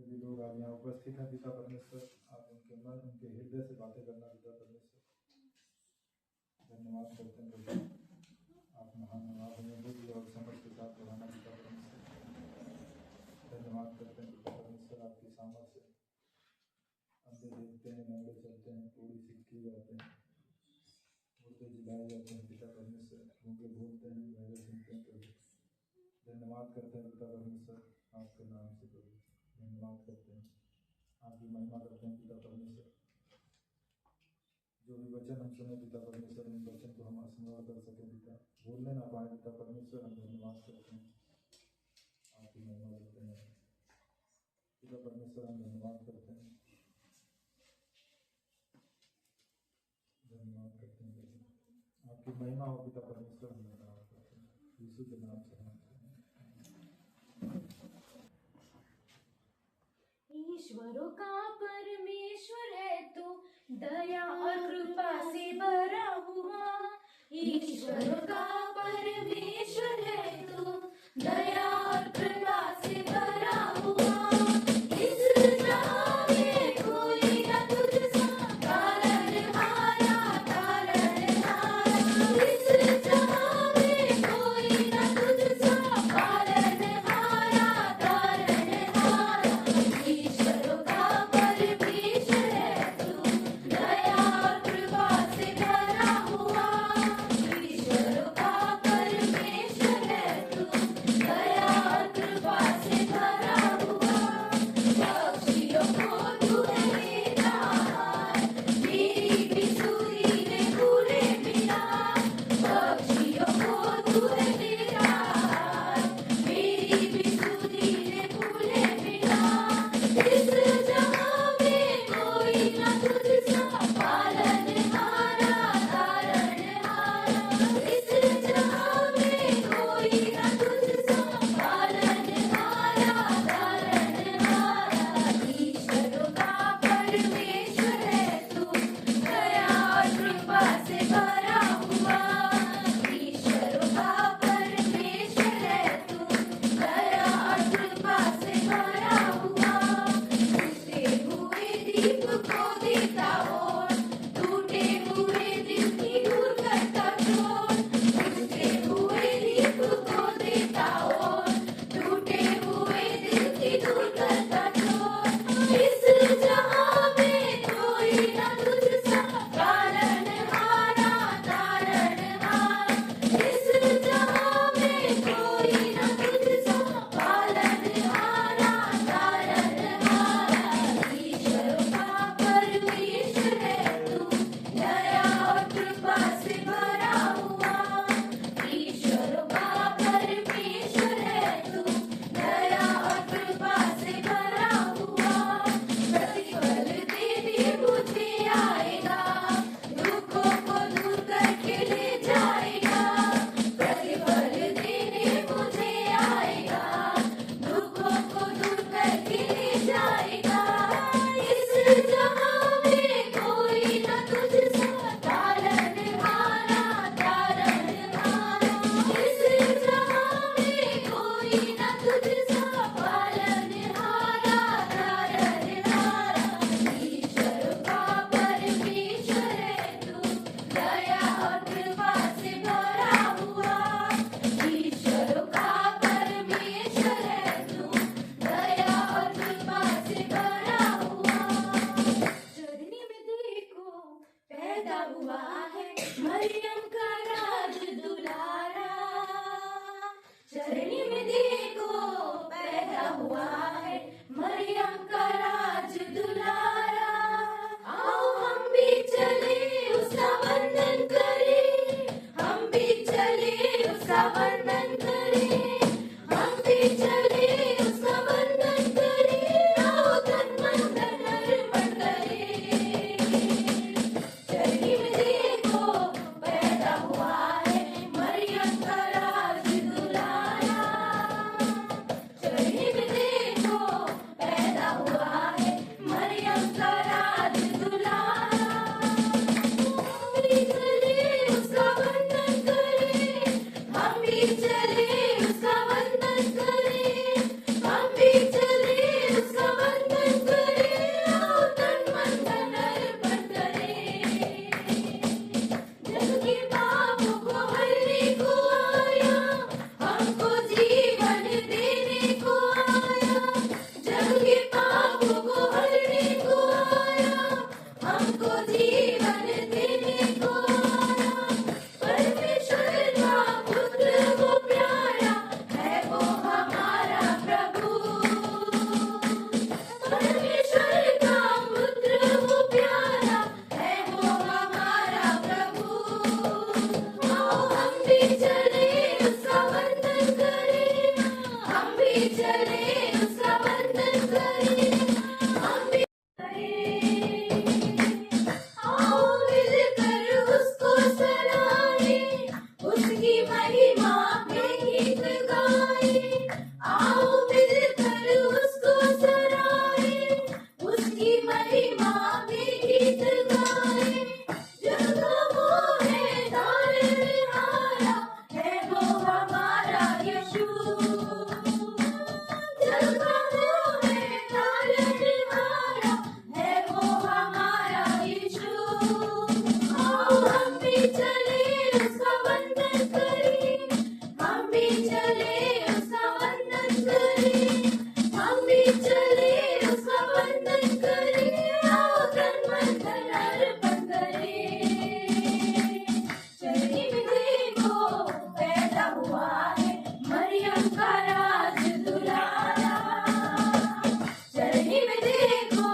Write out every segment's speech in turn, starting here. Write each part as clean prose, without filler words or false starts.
सभी लोग आज यहाँ उपस्थित हैं पिता परमेश्वर, आप उनके मन उनके हृदय से बातें करना पिता परमेश्वर। धन्यवाद करते हैं प्रभु, आप महान आप हमें बुद्धि और समझ के साथ बढ़ाना पिता परमेश्वर। धन्यवाद करते हैं पिता परमेश्वर, आपकी सामर्थ्य से अंधे देखते हैं, लंगड़े चलते हैं, पूरी सीखी जाते हैं, मुर्दे जिलाए जाते हैं पिता परमेश्वर, गूंगे बोलते हैं, बहरे सुनते हैं प्रभु। धन्यवाद करते हैं पिता परमेश्वर आपके नाम से प्रभु, धन्यवाद करते हैं, आपकी महिमा करते हैं पिता परमेश्वर। जो भी वचन हम सुने पिता परमेश्वर, उन वचन को हम स्मरण कर सके पिता, बोलने ना पाए पिता परमेश्वर, हम धन्यवाद करते हैं, आपकी महिमा करते हैं पिता परमेश्वर, हम धन्यवाद करते हैं, धन्यवाद करते हैं प्रभु, आपकी महिमा हो पिता परमेश्वर, हम धन्यवाद करते हैं यीशु के नाम से। ईश्वरों का परमेश्वर है तो दया और कृपा से भरा हुआ। ईश्वरों का परमेश्वर है तो दया और कृपा से भरा हुआ। इस जहां में कोई न तुझसा तारनहारा, तारनहारा। इस जहां में कोई न तुझसा तारनहारा, तारनहारा। ईश्वरों का परमेश्वर है तू, दया और कृपा से भरा हुआ। ईश्वरों का परमेश्वर है तू, दया और कृपा से भरा हुआ। पक्षियों को तूने देता है, मेरी भी सुरीले पूरे बिना। पक्षियों को तूने देता है, मेरी भी सुरीले पूरे बिना। इस जहां में कोई न तुझसा पालनहारा, तारनहारा। इस जहां में कोई न तुझसा पालनहारा, तारनहारा। ईश्वरों का परमेश्वर है तू, दया और कृपा से भरा हुआ। ईश्वरों का परमेश्वर है तू, दया और कृपा से भरा हुआ। टूटे हुए दीप को देता ओर, टूटे हुए दिल की दूर करता चोर। टूटे हुए दीप को देता ओर, टूटे हुए दिल की दूर करता चोर। इस जहां में कोई न तुझसा पालनहारा, तारनहारा। इस जहां में कोई न तुझसा पालनहारा, तारनहारा। ईश्वरों का परमेश्वर है तू, दया और कृपा से भरा हुआ। ईश्वरों का परमेश्वर है तू, दया और कृपा से भरा हुआ। प्रतिफल देने मुझे आएगा, दुखों को दूर करके ले जाएगा। प्रतिफल देने मुझे आएगा, दुखों को दूर करके ले जाएगा। इस जहां में कोई न तुझसा पालनहारा, तारनहारा। इस जहां में कोई न तुझसा पालनहारा, तारनहारा। ईश्वरों का परमेश्वर है तू, दया और कृपा से भरा हुआ। ईश्वरों का परमेश्वर है तू, दया और कृपा से भरा हुआ। चरनी में देखो पैदा हुआ है मरियम का राज दुलारा। चरनी में देखो पैदा हुआ है मरियम का राज दुलारा। आओ हम भी चले उसका वंदन करें, हम भी चले उसका वंदन करें, हम भी चले उसका वंदन करें। आओ तन मन धन अर्पण करें। चरनी में देखो पैदा हुआ है मरियम का राज दुलारा। चरनी में देखो पैदा हुआ है मरियम का राज दुलारा। हम भी चले उसका वंदन करें, हम भी चले उसका वंदन करें, हम भी चले उसका वंदन भी चले उसका वंदन करें, हम भी आओ मिलकर उसको सराहें, उसकी महिमा में गीत गाएं। आओ मिलकर उसको सराहें, उसकी महिमा में गीत गाएं। जगह वो है तारनहारा, है वो हमारा यीशु। जगह वो है तारनहारा, है वो हमारा यीशु। आओ हम भी चले उसका वंदन करें, हम भी चले उसका वंदन करें, हम भी चले उसका वंदन करें। आओ तन मन धन अर्पण करें। चरनी में देखो पैदा हुआ है मरियम का राज दुलारा। चरनी में देखो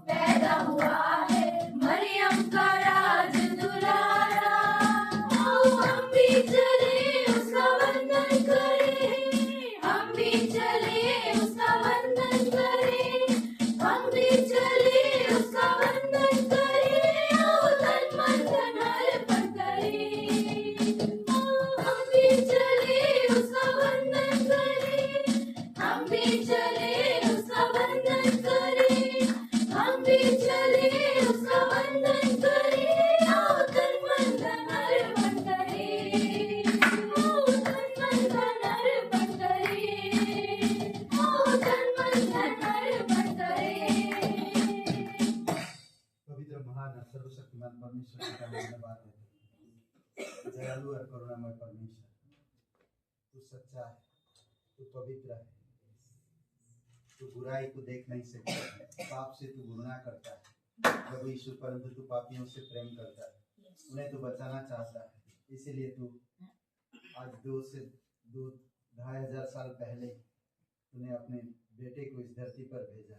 पैदा हुआ है मरियम का राज दुलारा। आओ हम भी चले उसका वंदन करें, हम भी चले उसका वंदन करें, हम भी चले उसका वंदन करें। आओ तन मन धन अर्पण करें। आओ हम भी चले उसका वंदन करें, हम भी चले उसका वंदन करें, हम भी चले उसका वंदन करें। आओ तन मन धन अर्पण करें, आओ तन मन धन अर्पण करें, आओ तन मन धन अर्पण करें। पवित्र महान और सर्वशक्तिमान परमेश्वर का धन्यवाद देते हैं। दयालु और करुणामय परमेश्वर, तू सच्चा है, तू पवित्र है, तू बुराई को देख नहीं सकता, पाप से तू घृणा करता है। प्रभु यीशु, परंतु तू पापियों से प्रेम करता है, उन्हें तू बचाना चाहता है। इसीलिए तू आज 2,000 साल पहले तूने अपने बेटे को इस धरती पर भेजा।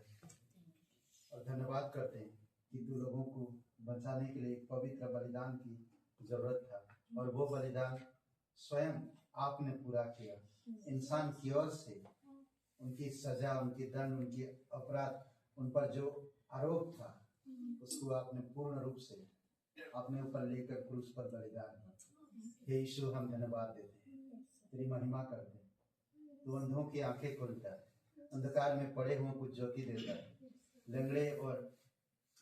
और धन्यवाद करते हैं कि तू लोगों को बचाने के लिए एक पवित्र बलिदान की जरूरत था, और वो बलिदान स्वयं आपने पूरा किया। इंसान की ओर से उनकी सजा, उनकी दंड, उनकी अपराध, उन पर जो आरोप था, उसको आपने पूर्ण रूप से अपने ऊपर लेकर क्रूस पर बलिदान किया। हे यीशु, हम धन्यवाद देते हैं, तेरी महिमा करते हैं। तू अंधों की आंखें खोलता है, अंधकार में पड़े हुओं को ज्योति देता है, लंगड़े और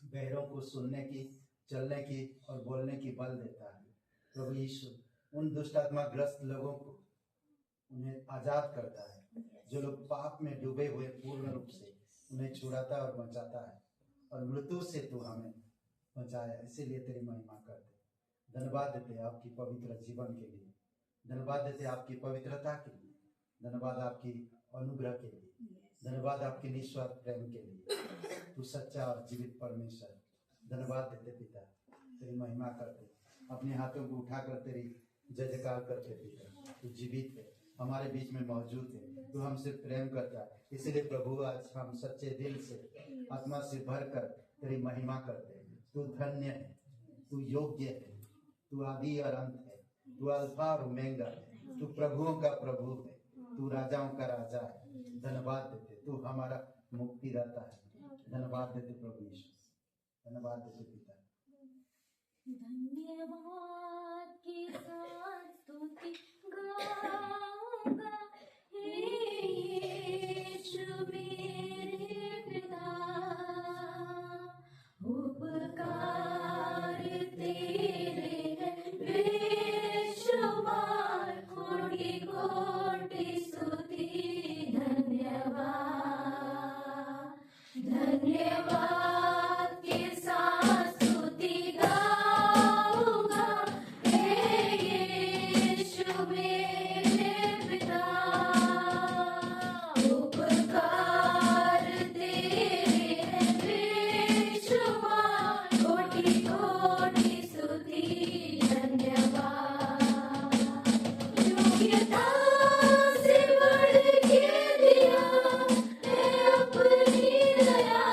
बहरों को सुनने की, चलने की और बोलने की बल देता है। प्रभु यीशु, उन दुष्ट आत्मा ग्रस्त लोगों को उन्हें आजाद करता है, जो लोग पाप में डूबे हुए पूर्ण रूप से उन्हें छुड़ाता और बचाता है, और मृत्यु से तू हमें बचाया। इसीलिए तेरी महिमा करते, धन्यवाद देते आपकी पवित्र जीवन के लिए, धन्यवाद देते आपकी पवित्रता के लिए, धन्यवाद आपकी अनुग्रह के लिए, धन्यवाद आपके निस्वार्थ प्रेम के लिए। तू सच्चा और जीवित परमेश्वर, धन्यवाद देते पिता, तेरी महिमा करते, अपने हाथों को उठाकर तेरी जय जयकार करते पिता। तू जीवित है, हमारे बीच में मौजूद है, तू हमसे प्रेम करता है। इसलिए प्रभु, आज हम सच्चे दिल से, आत्मा से भरकर तेरी महिमा करते हैं। तू धन्य है, तू योग्य है, तू आदि और अंत है, तू अल्फा और ओमेगा है, तू प्रभुओं का प्रभु है, तू राजाओं का राजा है। धन्यवाद देते, तू हमारा मुक्तिदाता है। धन्यवाद देते प्रभु यीशु, धन्यवाद देते पिता। धन्यवाद के साथ स्तुति गाऊंगा, हे यीशु मेरे पिता। उपकार तेरे हैं बेशुमार, कोटि कोटि स्तुति धन्यवाद। धन्यवाद के साथ स्तुति गाऊंगा, हे यीशु मेरे पिता। उपकार तेरे हैं बेशुमार, कोटि कोटि स्तुति धन्यवाद। योग्यता से बढ़ के दिया है अपनी दया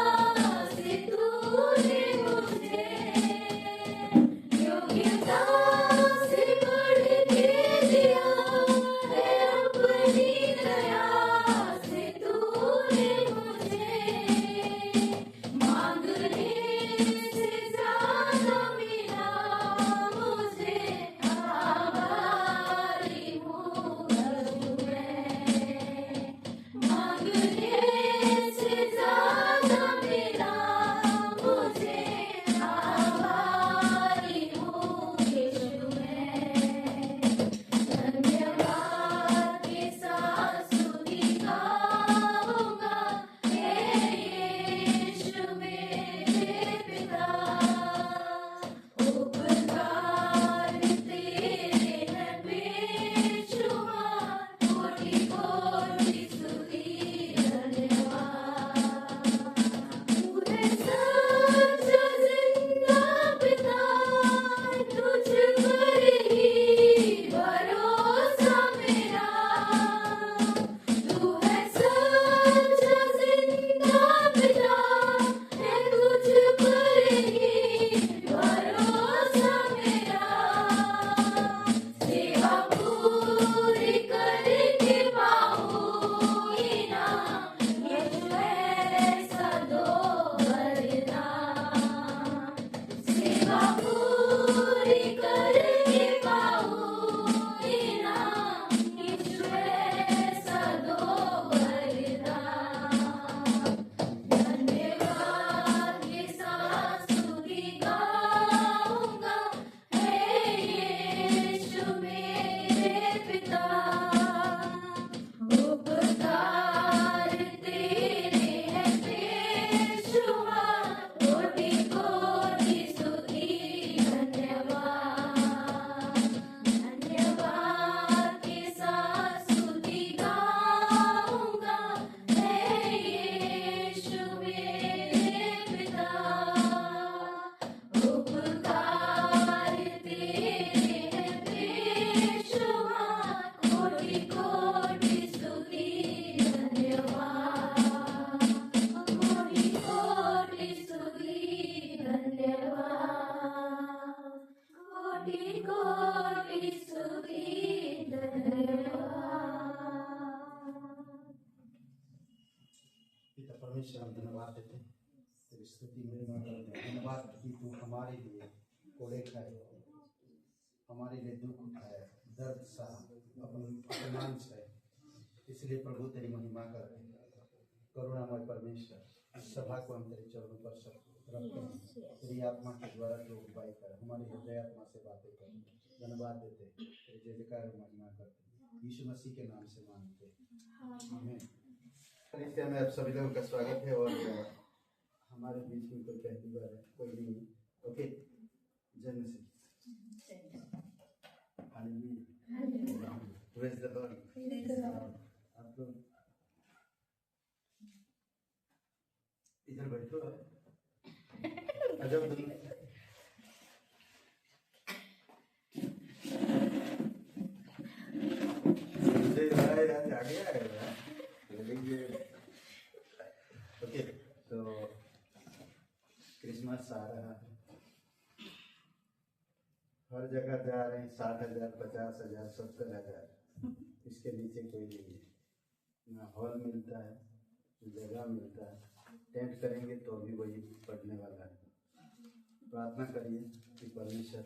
परमेश्वर हम धन्यवाद देते हैं, तेरी स्तुति महिमा करते हैं। धन्यवाद कि तू हमारे लिए कोड़े खाए, हमारे लिए दुख उठाया, दर्द सहा, अपमान सहे। इसलिए प्रभु तेरी महिमा करते हैं। करुणामय परमेश्वर, इस सभा को हम तेरे चरणों पर सब रखते हैं। तेरी आत्मा के द्वारा जो उपाय कर, हमारी हृदय आत्मा से बातें कर, धन्यवाद देते हैं, तेरे जय जयकार और महिमा करते हैं। यीशु मसीह के नाम से मांगते हैं, आमीन। कलीसिया में आप सभी लोगों का स्वागत है। और हमारे बीच में कोई पहली बार है, कोई नहीं है, ओके। जय मसीह, हालेलुया, प्रेज द लॉर्ड। आप लोग इधर बैठो, अजब तुम मुझे आज आ गया है, ओके। तो क्रिसमस आ रहा है, हर जगह जा रहे हैं, 60,000, 50,000, 70,000, इसके नीचे कोई नहीं है। ना हॉल मिलता है, जगह मिलता है, टेंट करेंगे तो भी वही पड़ने वाला है। प्रार्थना करिए कि परमेश्वर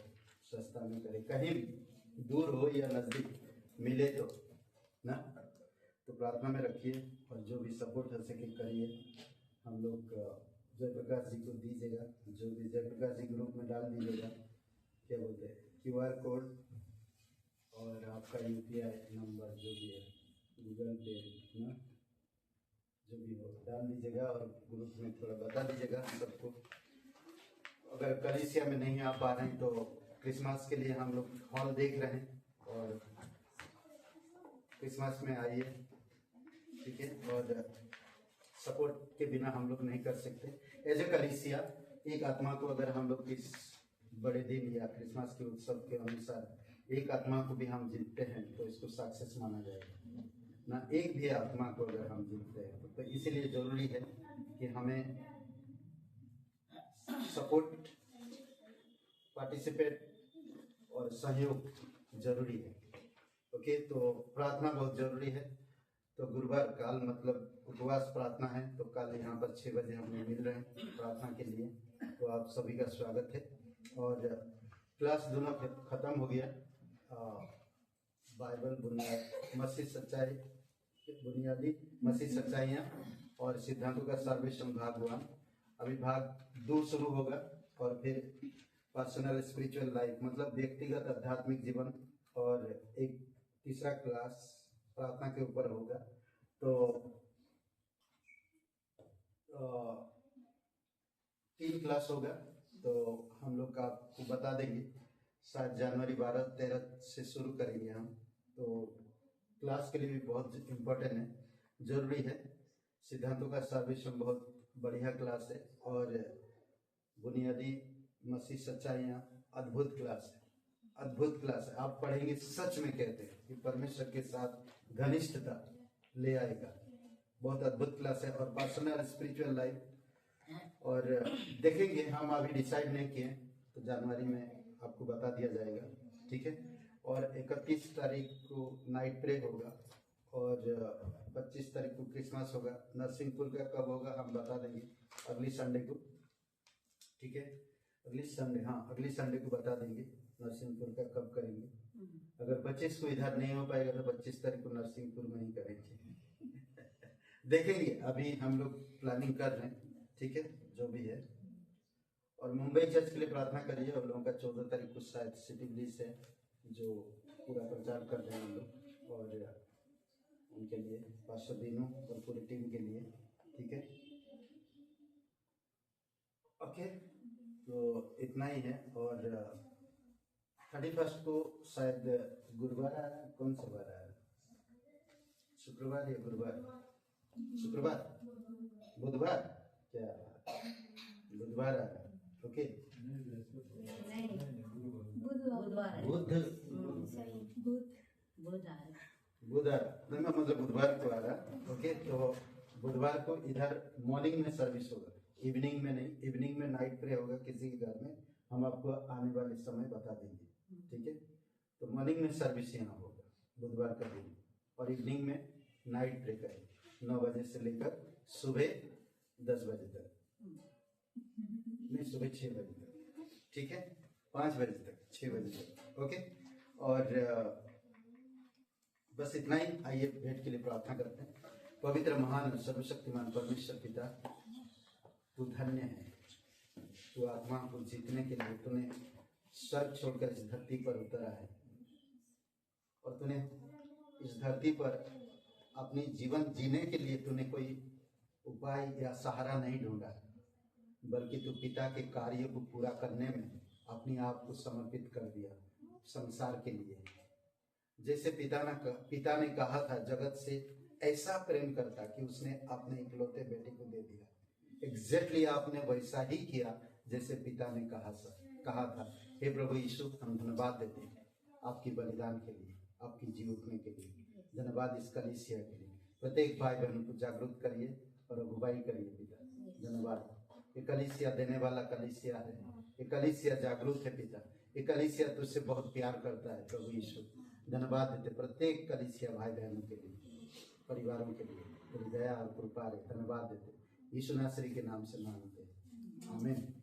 सस्ता में करे, कहीं भी दूर हो या नज़दीक मिले तो ना, तो प्रार्थना में रखिए और जो भी सपोर्ट हो सके करिए। हम लोग जयप्रकाश जी को दीजिएगा, जो भी जयप्रकाश जी ग्रुप में डाल दीजिएगा, क्या बोलते हैं, QR कोड और आपका UPI नंबर जो भी है, गूगल पे ना, जो भी हो डाल दीजिएगा और ग्रुप में थोड़ा बता दीजिएगा सबको। अगर कलीसिया में नहीं आ पा रहे हैं तो क्रिसमस के लिए हम लोग हॉल देख रहे हैं और क्रिसमस में आइए, ठीक है। और सपोर्ट के बिना हम लोग नहीं कर सकते। एज ए कलीसिया एक आत्मा को अगर हम लोग इस बड़े दिन या क्रिसमस के उत्सव के अनुसार एक आत्मा को भी हम जीतते हैं तो इसको सक्सेस माना जाएगा ना। एक भी आत्मा को अगर हम जीतते हैं तो इसलिए जरूरी है कि हमें सपोर्ट, पार्टिसिपेट और सहयोग जरूरी है, ओके। तो प्रार्थना बहुत जरूरी है। तो गुरुवार काल मतलब उपवास प्रार्थना है, तो कल यहाँ पर 6 बजे हम मिल रहे हैं प्रार्थना के लिए, तो आप सभी का स्वागत है। और क्लास दोनों खत्म हो गया, बाइबल बुनियाद मसीह सच्चाई, बुनियादी मसीह सच्चाइयाँ और सिद्धांतों का सर्वेक्षण भाग 1, अभी भाग 2 शुरू होगा। और फिर पर्सनल स्पिरिचुअल लाइफ मतलब व्यक्तिगत आध्यात्मिक जीवन, और एक तीसरा क्लास प्रार्थना के ऊपर होगा। तो 3 क्लास होगा, तो हम लोग का आपको बता देंगे, शायद जनवरी 12-13 से शुरू करेंगे हम। तो क्लास के लिए भी बहुत इम्पोर्टेंट है, जरूरी है। सिद्धांतों का सर्वेक्षण बहुत बढ़िया क्लास है, और बुनियादी मसीह सच्चाइयाँ अद्भुत क्लास है, अद्भुत क्लास है। आप पढ़ेंगे, सच में कहते हैं कि परमेश्वर के साथ घनिष्ठता ले आएगा। बहुत अद्भुत क्लास है। और पर्सनल स्पिरिचुअल लाइफ, और देखेंगे, हम अभी डिसाइड नहीं किए, तो जनवरी में आपको बता दिया जाएगा, ठीक है। और 31 तारीख को नाइट प्रे होगा, और 25 तारीख को क्रिसमस होगा। नरसिंहपुर का कब होगा हम बता देंगे अगली संडे को, ठीक है। अगली संडे, हाँ अगली संडे को बता देंगे नरसिंहपुर का कब करेंगे। अगर 25 को इधर नहीं हो पाएगा तो 25 तारीख को नरसिंहपुर में ही करेंगे देखेंगे, अभी हम लोग प्लानिंग कर रहे हैं, ठीक है, जो भी है। और मुंबई चर्च के लिए प्रार्थना करिए, और लोगों का 14 तारीख को शायद सिटी ब्लिस है, जो पूरा प्रचार कर रहे हैं हम लोग, और उनके लिए पास्टर दीनू और पूरी टीम के लिए, ठीक है, ओके। तो इतना ही है। और 31 को शायद गुरुवार आ रहा है, कौन सा बार आ रहा है, शुक्रवार या गुरुवार, शुक्रवार, बुधवार, क्या बुधवार आ रहा है, ओके। बुधवार मतलब बुधवार को आ रहा है, ओके। तो बुधवार को इधर मॉर्निंग में सर्विस होगा, इवनिंग में नहीं। इवनिंग में नाइट प्रे होगा किसी के घर में, हम आपको आने वाले समय बता देंगे, ठीक है। तो मॉर्निंग में सर्विस यहाँ होगा बुधवार का दिन, और इवनिंग में नाइट प्रे करेंगे 9 बजे से लेकर सुबह 10 बजे तक, नहीं सुबह 6 बजे तक, ठीक है, 5 बजे तक, 6 बजे तक, ओके। और बस इतना ही। आइए भेंट के लिए प्रार्थना करते हैं। पवित्र महान और सर्वशक्तिमान परमेश्वर पिता, तू धन्य है। तू आत्मा को जीतने के लिए तूने स्वर्ग छोड़कर इस धरती पर उतरा है और तूने इस धरती पर अपनी जीवन जीने के लिए तूने कोई उपाय या सहारा नहीं ढूंढा, बल्कि तू पिता के कार्य को पूरा करने में अपने आप को समर्पित कर दिया संसार के लिए। जैसे पिता ने कहा था, जगत से ऐसा प्रेम करता कि उसने अपने इकलौते बेटे को दे दिया। एग्जैक्टली आपने वैसा ही किया जैसे पिता ने कहा था। हे प्रभु यीशु, हम धन्यवाद देते हैं आपकी बलिदान के लिए, आपकी जी उठने के लिए। धन्यवाद इस कलीसिया के लिए। प्रत्येक भाई बहन को जागरूक करिए और अगुवाई करिए पिता। धन्यवाद। ये कलीसिया देने वाला कलीसिया है, ये कलीसिया जागरूक है पिता, ये कलीसिया तुझसे बहुत प्यार करता है प्रभु यीशु। धन्यवाद देते प्रत्येक कलीसिया भाई बहनों के लिए, परिवारों के लिए तेरी दया और कृपा रे। धन्यवाद देते यीशु नासरी के नाम से मांगते हैं, आमीन।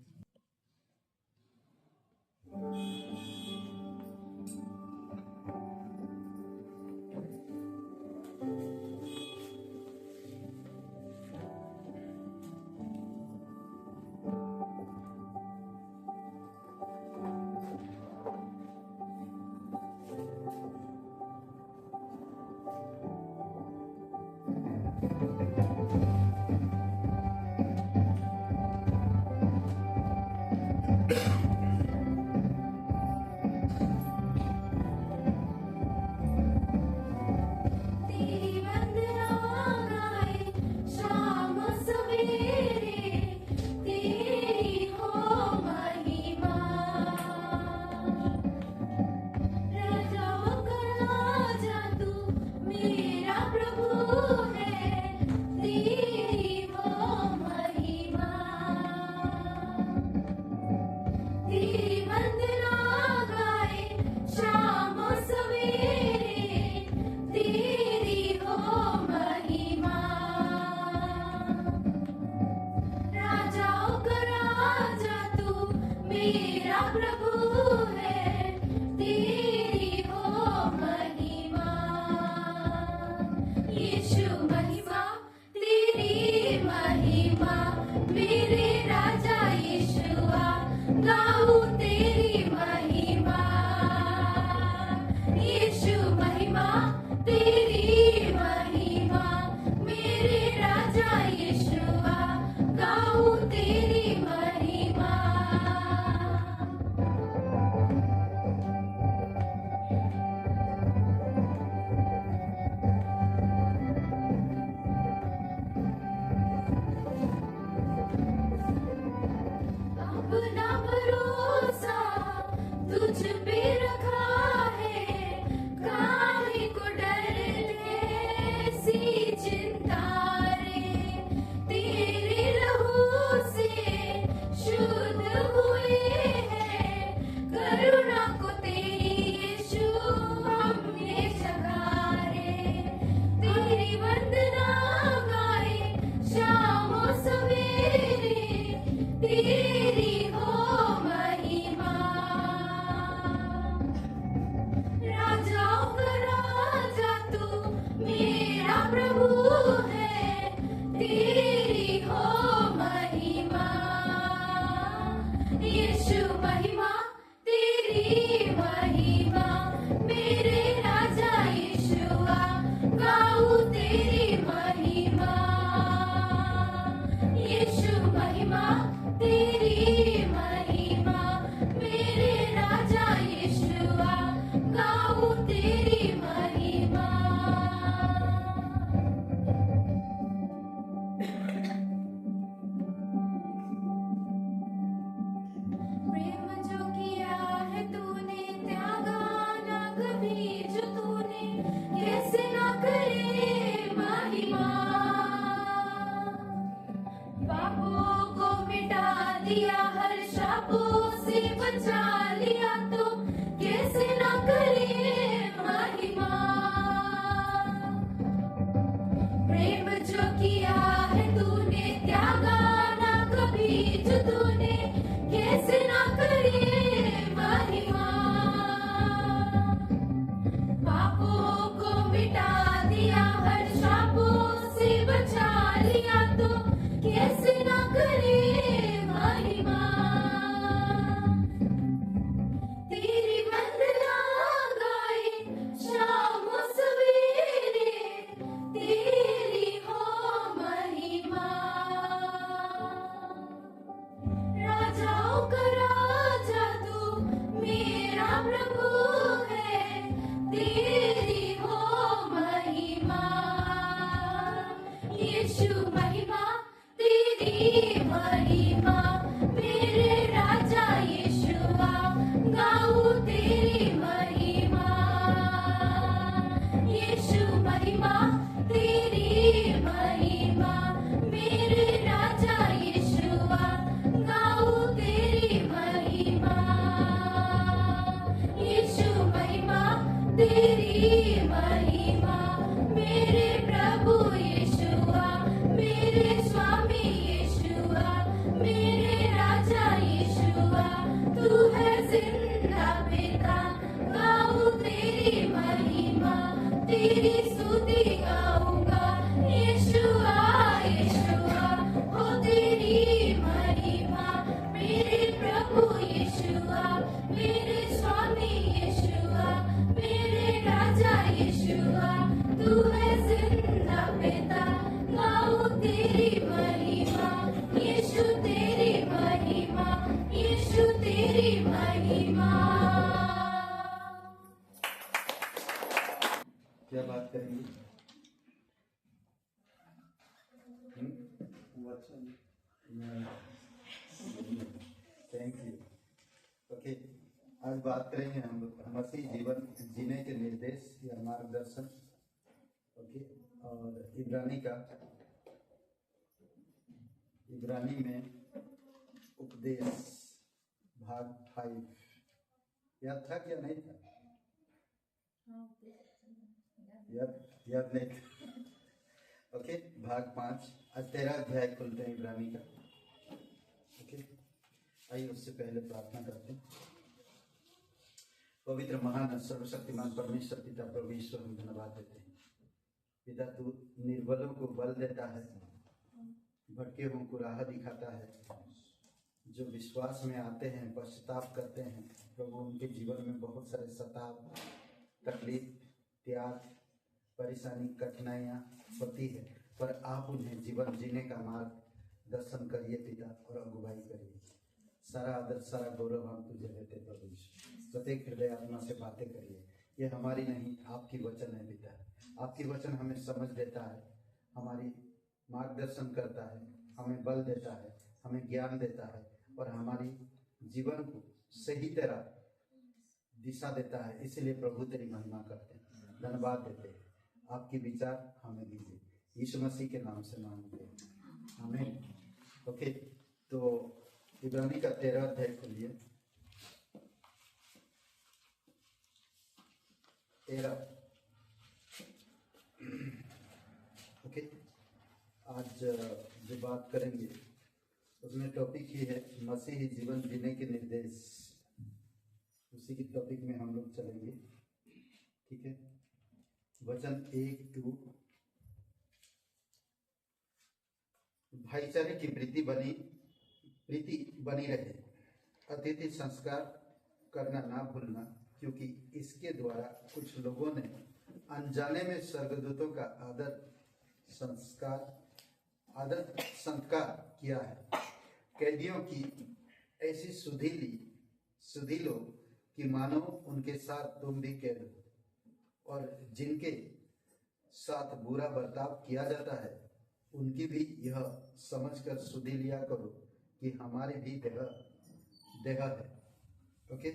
लिया, हर शापों से बचा लिया, तो कैसे ना करे महिमा। तेरी वंदना गाए शाम सवेरे, तेरी हो महिमा। राजाओं का राजा तू मेरा प्रभु है, तेरी हो महिमा। यीशु महिमा, तेरी महिमा, मेरे राजा यीशुआ, गाऊं तेरी महिमा। यीशु महिमा, तेरी महिमा, मेरे राजा यीशुआ, गाऊं तेरी महिमा। यीशु महिमा, तेरी महिमा, मेरे प्रभु यीशुआ, मेरे स्वामी यीशुआ, मेरे राजा यीशुआ, तू है जिंदा पिता, गाऊं तेरी महिमा, तेरी स्तुति गाऊंगा। यीशुआ यीशुआ, हो तेरी महिमा, मेरे प्रभु यीशुआ, मेरे स्वामी यीशुआ, मेरे राजा यीशुआ, तू है जिंदा पिता, गाऊं तेरी महिमा। यीशु तेरी महिमा, यीशु तेरी महिमा। क्या बात करेंगे? वचन। Thank you. ओके, आज बात करेंगे हम मसीह जीवन जीने के निर्देश या मार्गदर्शन। ओके, और इब्रानी में उपदेश भाग 5 याद था क्या नहीं था? याद नहीं था। ओके, भाग 5 आज 13 अध्याय खुलते हैं इब्रानी का। ओके, आइए उससे पहले प्रार्थना करते हैं। पवित्र महान सर्वशक्तिमान परमेश्वर पिता प्रभु ईश्वर, हम धन्यवाद देते हैं। पिता, तू निर्बलों को बल देता है, भटके हुओं को राह दिखाता है, जो विश्वास में आते हैं, पश्चाताप करते हैं। प्रभु, उनके जीवन में बहुत सारे सताव, तकलीफ, त्याग, परेशानी, कठिनाइयाँ होती है, पर आप उन्हें जीवन जीने का मार्ग दर्शन करिए पिता, और अगुवाई करिए। सारा आदर, सारा गौरव हम तुझे देते प्रभु यीशु। प्रत्येक हृदय आत्मा से बातें करिए। ये हमारी नहीं, आपकी वचन है पिता। आपकी वचन हमें समझ देता है, हमारी मार्गदर्शन करता है, हमें बल देता है, हमें ज्ञान देता है, और हमारी जीवन को सही तरह दिशा देता है। इसलिए प्रभु तेरी महिमा करते हैं, धन्यवाद देते हैं। आपकी विचार हमें दीजिए, यीशु मसीह के नाम से मांगते हैं, आमीन। ओके, तो इब्रानी का 13 अध्याय खोलिए। 13। ओके, आज जो बात करेंगे उसमें टॉपिक ही है मसीही जीवन जीने के निर्देश। उसी की टॉपिक में हम लोग चलेंगे, ठीक है। वचन 1-2। भाईचारे की प्रीति बनी रहे, अतिथि संस्कार करना ना भूलना, क्योंकि इसके द्वारा कुछ लोगों ने अनजाने में स्वर्गदूतों का आदर संस्कार किया है। कैदियों की ऐसी सुधीलो कि मानो उनके साथ तुम भी कैद हो, और जिनके साथ बुरा बर्ताव किया जाता है उनकी भी यह समझकर सुधि लिया करो कि हमारे भी देह है। ओके,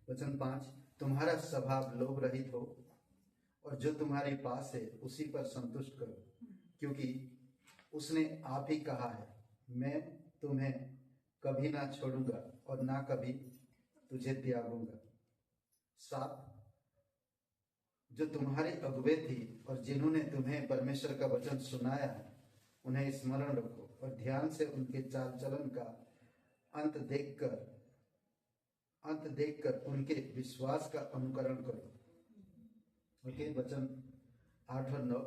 वचन 5। तुम्हारा स्वभाव लोभ रहित हो, और जो तुम्हारे पास है उसी पर संतुष्ट करो, क्योंकि उसने आप ही कहा है, मैं तुम्हें कभी ना छोड़ूंगा और ना कभी तुझे त्यागूंगा। 7। जो तुम्हारे अगुवे थी और जिन्होंने तुम्हें परमेश्वर का वचन सुनाया है, उन्हें स्मरण रखो और ध्यान से उनके चाल चलन का अंत देखकर उनके विश्वास का अनुकरण करो। ओके, वचन 8 और 9,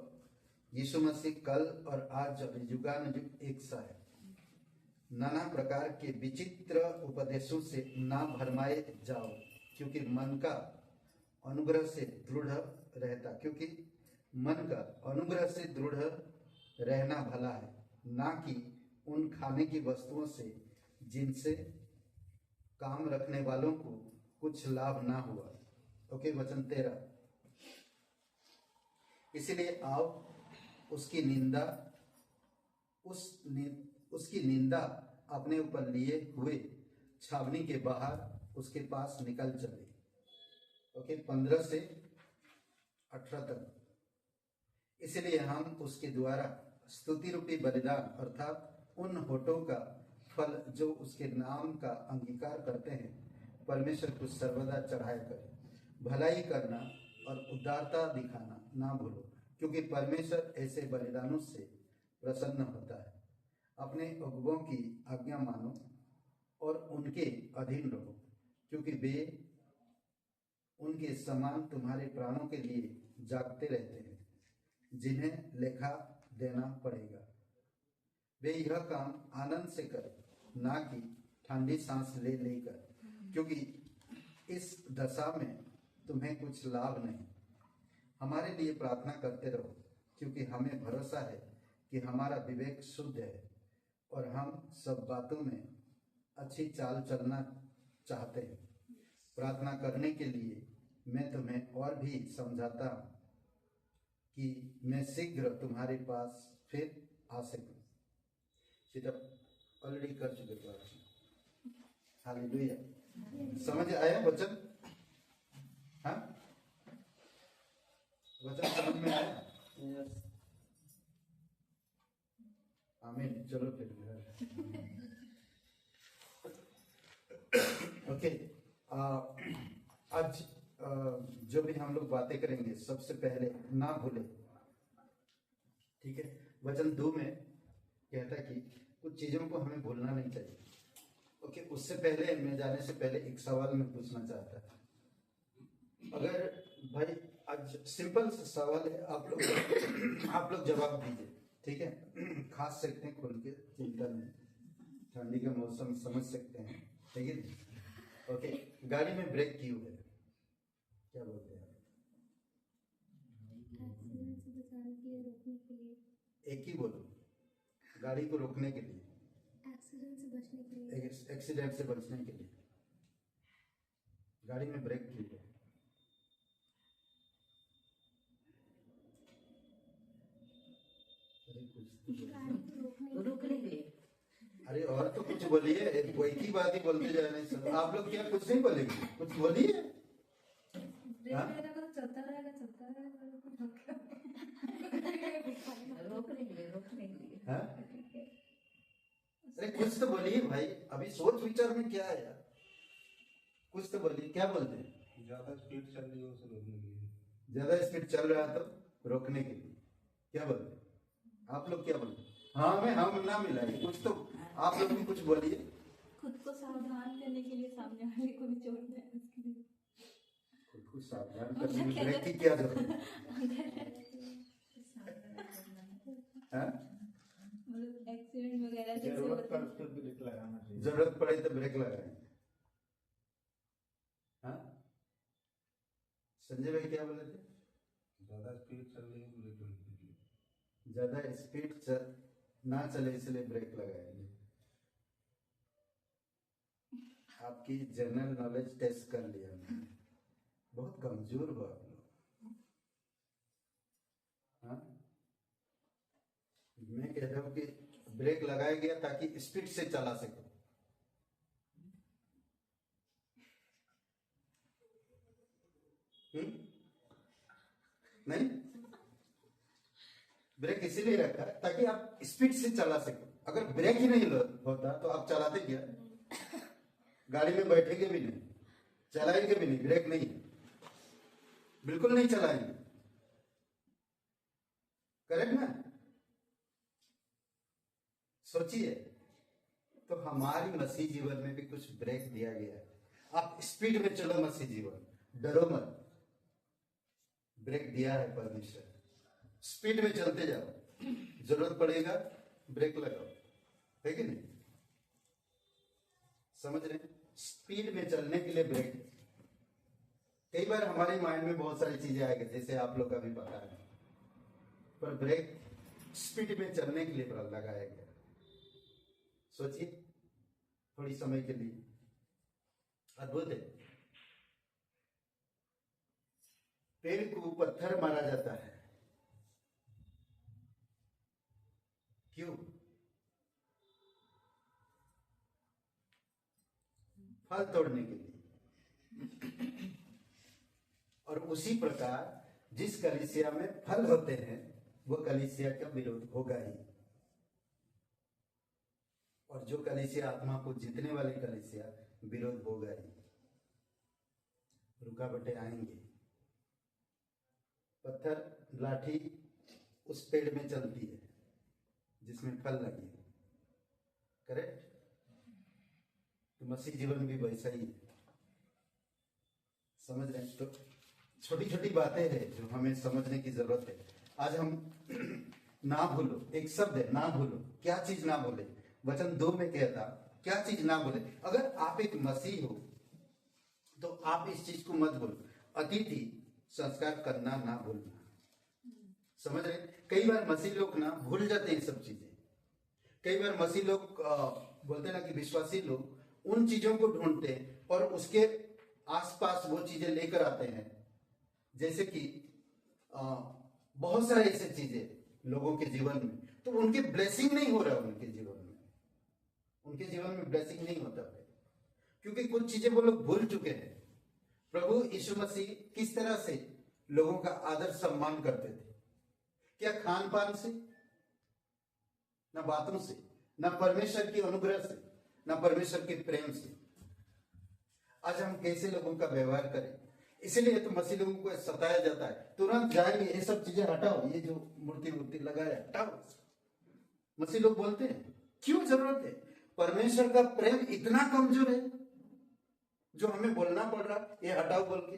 यीशु मसीह कल और आज और युगानुयुग एक सा है। नाना प्रकार के विचित्र उपदेशों से ना भरमाए जाओ, क्योंकि मन का अनुग्रह से दृढ़ रहना भला है, ना कि उन खाने की वस्तुओं से जिनसे काम रखने वालों को कुछ लाभ ना हुआ। ओके, वचन 13, इसलिए आओ उसकी निंदा अपने ऊपर लिए हुए छावनी के बाहर उसके पास निकल चले। ओके, 15 से 18 तक। इसलिए हम उसके द्वारा स्तुति रूपी बलिदान अर्थात उन होठों का फल जो उसके नाम का अंगीकार करते हैं परमेश्वर को सर्वदा चढ़ाया करें। भलाई करना और उदारता दिखाना ना भूलो, क्योंकि परमेश्वर ऐसे बलिदानों से प्रसन्न होता है। अपने अगुवों की आज्ञा मानो और उनके अधीन रहो, क्योंकि वे उनके समान तुम्हारे प्राणों के लिए जागते रहते हैं, जिन्हें लेखा देना पड़ेगा। वे यह काम आनंद से करें, ना कि ठंडी सांस ले लेकर, क्योंकि इस दशा में तुम्हें कुछ लाभ नहीं। हमारे लिए प्रार्थना करते रहो, क्योंकि हमें भरोसा है कि हमारा विवेक शुद्ध है और हम सब बातों में अच्छी चाल चलना चाहते हैं। प्रार्थना करने के लिए मैं तुम्हें और भी समझाता हूँ कि मैं शीघ्र तुम्हारे पास फिर आ सकूं। ऑलरेडी कर चुके प्रार्थना। हालेलुया। समझ आया वचन? हाँ, वचन समझ में आया? आमीन। चलो फिर ओके, आज जो भी हम लोग बातें करेंगे सबसे पहले ना भूले, ठीक है। वचन 2 में कहता है कि कुछ चीजों को हमें भूलना नहीं चाहिए। ओके, उससे पहले मैं जाने से पहले एक सवाल मैं पूछना चाहता था। अगर भाई आज सिंपल सा सवाल है, आप लोग जवाब दीजिए, ठीक है। खास सकते हैं खुल के, चिंता नहीं, ठंडी का मौसम समझ सकते हैं, ठीक है। ओके, गाड़ी में ब्रेक क्यों है? क्या बोलते हैं? एक्सीडेंट से बचाने के लिए, रोकने के लिए। एक ही बोलो, गाड़ी को रोकने के लिए, एक्सीडेंट से बचने के लिए। एक्सीडेंट से बचने के लिए गाड़ी में ब्रेक क्यों है? रोकने के लिए। अरे और तो कुछ बोलिए, एक ही बात ही बोलते जा रहे हैं सब। आप लोग क्या कुछ नहीं बोलेंगे? कुछ बोलिए। चलता रहेगा रोकने के लिए। हाँ? अरे कुछ तो बोलिए भाई, अभी सोच विचार में क्या है यार, कुछ तो बोलिए। क्या बोलते हैं? ज्यादा स्पीड चल रही है उसे रोकने के लिए। ज्यादा स्पीड चल रहा तो रोकने के लिए। क्या बोलते हैं आप लोग? क्या बोलते हैं? हाँ में हम ना मिलाइए, कुछ तो आप लोग भी कुछ बोलिए। खुद को सावधान करने के लिए, सामने वाले को भी चोट नहीं उसके लिए। खुद को सावधान करने में ब्रेक की क्या जरूरत है? हाँ? मतलब एक्सीडेंट वगैरह जरूरत पर उसको ब्रेक लगाना चाहिए। जरूरत पड़े तो ब्रेक लगाएं। हाँ, संजय भाई क्या बोले थे? ज्यादा स्पीड चल रही है ब्रेक लगाने के लिए। ज्यादा स्पीड ना चले इसलिए ब्रेक लगाएंगे। आपकी जनरल नॉलेज टेस्ट कर लिया मैंने, बहुत कमजोर हो आप लोग। हाँ, मैं कह रहा हूं कि ब्रेक लगाया गया ताकि स्पीड से चला सके। नहीं, ब्रेक इसीलिए रखा है ताकि आप स्पीड से चला सके। अगर ब्रेक ही नहीं होता तो आप चलाते क्या? गाड़ी में बैठेंगे भी नहीं, चलाएंगे भी नहीं, ब्रेक नहीं, बिल्कुल नहीं चलाएंगे। करेक्ट ना? सोचिए, तो हमारी मसीह जीवन में भी कुछ ब्रेक दिया गया है। आप स्पीड में चलो मसीह जीवन, डरो मत, ब्रेक दिया है परमेश्वर। स्पीड में चलते जाओ, जरूरत पड़ेगा ब्रेक लगाओ, है कि नहीं? समझ रहे? स्पीड में चलने के लिए ब्रेक। कई बार हमारे माइंड में बहुत सारी चीजें आएगी, जैसे आप लोग का भी पता है, पर ब्रेक स्पीड में चलने के लिए लगाया गया। सोचिए थोड़ी समय के लिए, अद्भुत है। पेड़ को पत्थर मारा जाता है, क्यों? फल तोड़ने के लिए। और उसी प्रकार जिस कलीसिया में फल होते हैं वो कलीसिया का विरोध होगा ही। और जो कलीसिया आत्मा को जीतने वाली कलीसिया, विरोध होगा ही, रुकावटें आएंगे। पत्थर लाठी उस पेड़ में चलती है जिसमें फल लगे, करेक्ट? तो मसीह जीवन भी वैसा ही है। समझ रहे हैं? तो छोटी छोटी बातें हैं जो हमें समझने की जरूरत है। आज हम ना भूलो, एक शब्द है ना भूलो। क्या चीज ना भूले? वचन 2 में कहता क्या चीज ना भूले। अगर आप एक मसीह हो तो आप इस चीज को मत भूलो, अतिथि संस्कार करना ना भूलना। समझ रहे? कई बार मसीह लोग ना भूल जाते हैं सब चीजें। कई बार मसीह लोग बोलते हैं ना कि विश्वासी लोग उन चीजों को ढूंढते हैं और उसके आसपास वो चीजें लेकर आते हैं, जैसे कि बहुत सारे ऐसे चीजें लोगों के जीवन में, तो उनके ब्लेसिंग नहीं हो रहा उनके जीवन में ब्लेसिंग नहीं होता है, क्योंकि कुछ चीजें वो लोग भूल चुके हैं। प्रभु यीशु मसीह किस तरह से लोगों का आदर सम्मान करते थे? क्या खान पान से, ना बातों से, ना परमेश्वर की अनुग्रह से, ना परमेश्वर के प्रेम से। आज हम कैसे लोगों का व्यवहार करें? इसलिए तो मसीह लोगों को सताया जाता है, तुरंत जाएंगे ये सब चीजें हटाओ, ये जो मूर्ति लगाया हटाओ। मसीह लोग बोलते हैं क्यों जरूरत है? परमेश्वर का प्रेम इतना कमजोर है जो हमें बोलना पड़ रहा ये हटाओ बोल के?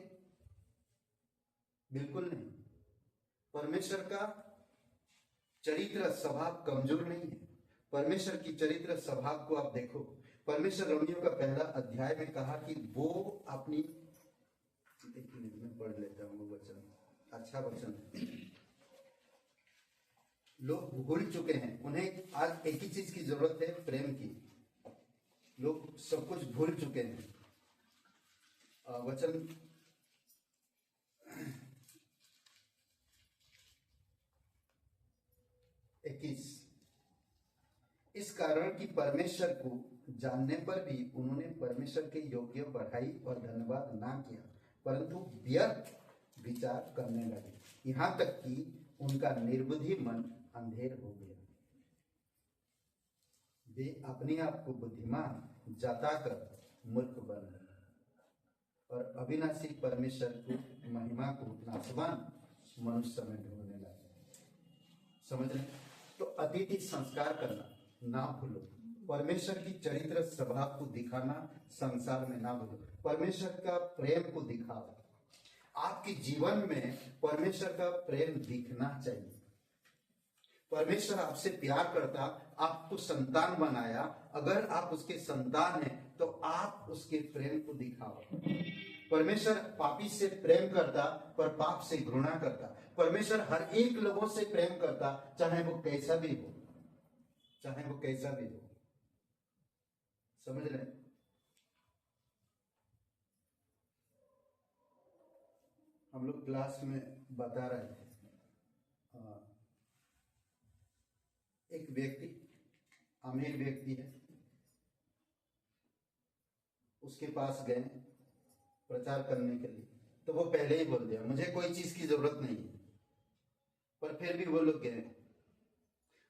बिल्कुल नहीं। परमेश्वर का चरित्र स्वभाव कमजोर नहीं है। परमेश्वर की चरित्र स्वभाव को आप देखो। परमेश्वर रोमियो का 1 अध्याय में कहा कि वो अपनी, एक मिनट में पढ़ लेता हूँ वो वचन, अच्छा वचन है। लोग भूल चुके हैं, उन्हें आज एक ही चीज की जरूरत है, प्रेम की। लोग सब कुछ भूल चुके हैं। वचन 21, इस कारण कि परमेश्वर को जानने पर भी उन्होंने परमेश्वर के योग्य बढ़ाई और धन्यवाद ना किया, परंतु व्यर्थ विचार करने लगे, यहाँ तक कि उनका निर्बुद्धि मन अंधेर हो गया। वे अपने आप को बुद्धिमान जताकर मूर्ख बन गए और अविनाशी परमेश्वर की महिमा को नाशवान मनुष्य में ढूंढने लगे। समझ रहे? तो अतिथि संस्कार करना ना भूलो। परमेश्वर की चरित्र स्वभाव को दिखाना संसार में ना भूलो। परमेश्वर का प्रेम को दिखाओ। आपके जीवन में परमेश्वर का प्रेम दिखना चाहिए। परमेश्वर आपसे प्यार करता, आपको संतान बनाया। अगर आप उसके संतान हैं तो आप उसके प्रेम को दिखाओ। परमेश्वर पापी से प्रेम करता पर पाप से घृणा करता। परमेश्वर हर एक लोगों से प्रेम करता, चाहे वो कैसा भी हो, चाहे वो कैसा भी हो। समझ रहे? हम लोग क्लास में बता रहे थे, एक व्यक्ति अमीर व्यक्ति है, उसके पास गए प्रचार करने के लिए, तो वो पहले ही बोल दिया मुझे कोई चीज की जरूरत नहीं है, पर फिर भी वो लोग गए।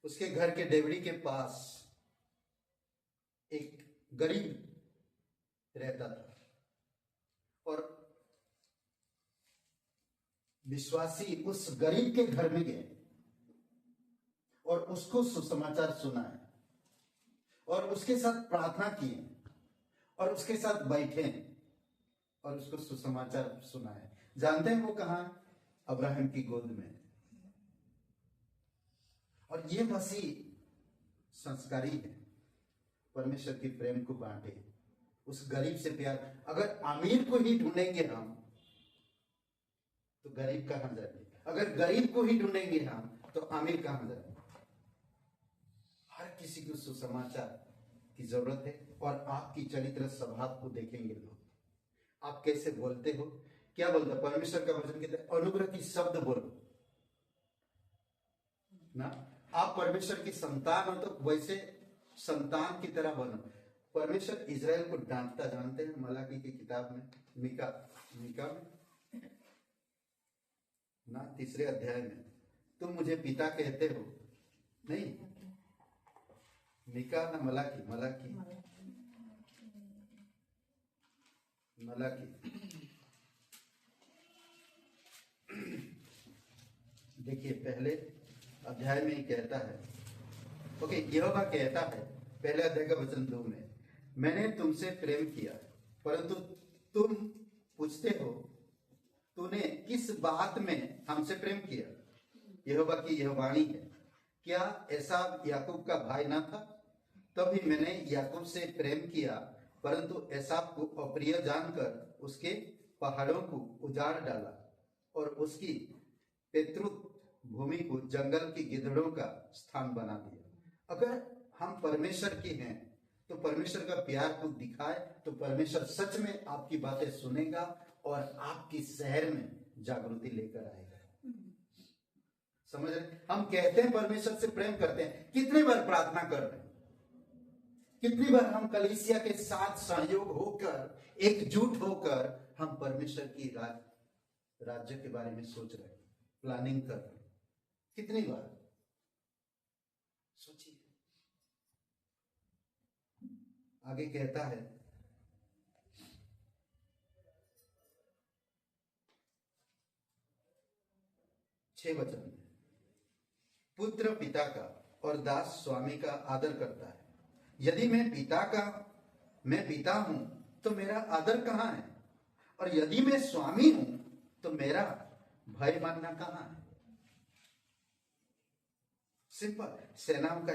उसके घर के डेवड़ी के पास एक गरीब रहता था और विश्वासी उस गरीब के घर में गए और उसको सुसमाचार सुनाए और उसके साथ प्रार्थना किए और उसके साथ बैठे और उसको सुसमाचार सुनाए। जानते हैं वो कहाँ? अब्राहम की गोद में। और ये मसीह संस्कारी है, परमेश्वर की प्रेम को बांटे, उस गरीब से प्यार। अगर अमीर को ही ढूंढेंगे हम तो गरीब कहां जाएंगे, अगर गरीब को ही ढूंढेंगे हम तो अमीर कहां जाएंगे। हर किसी को सुसमाचार की जरूरत है। और आपकी चरित्र स्वभाव को देखेंगे लोग, आप कैसे बोलते हो, क्या बोलते हो। परमेश्वर का वचन कहते हैं अनुग्रह की शब्द बोलो ना। आप परमेश्वर की संतान हो तो वैसे संतान की तरह बनो। परमेश्वर इजराइल को डांटता, जानते हैं मलाकी की किताब में, मीका में ना 3 अध्याय में, तुम मुझे पिता कहते हो, नहीं मीका ना मलाकी देखिए पहले अध्याय में ही कहता है, ओके, यहोवा कहता है पहले अध्याय का वचन 2 में, मैंने तुमसे प्रेम किया परंतु तुम पूछते हो तूने किस बात में हमसे प्रेम किया। यहोवा की यह वाणी है, क्या एसाव याकूब का भाई ना था, तभी मैंने याकूब से प्रेम किया, परंतु एसाव को अप्रिय जानकर उसके पहाड़ों को उजाड़ डाला और उसकी पितृत्व भूमि को जंगल की गिद्धड़ों का स्थान बना दिया। अगर हम परमेश्वर के हैं तो परमेश्वर का प्यार को दिखाए तो परमेश्वर सच में आपकी बातें सुनेगा और आपकी शहर में जागृति लेकर आएगा। समझ रहे, हम कहते हैं परमेश्वर से प्रेम करते हैं, कितनी बार प्रार्थना कर रहे हैं, कितनी बार हम कलीसिया के साथ सहयोग होकर एकजुट होकर हम परमेश्वर की राज्य के बारे में सोच रहे हैं, प्लानिंग कर रहे हैं, कितनी बार सोचिए। आगे कहता है 6 वचन में, पुत्र पिता का और दास स्वामी का आदर करता है। यदि मैं पिता हूं तो मेरा आदर कहां है, और यदि मैं स्वामी हूं तो मेरा भय मानना कहां है। सिंपल, सेनाओं का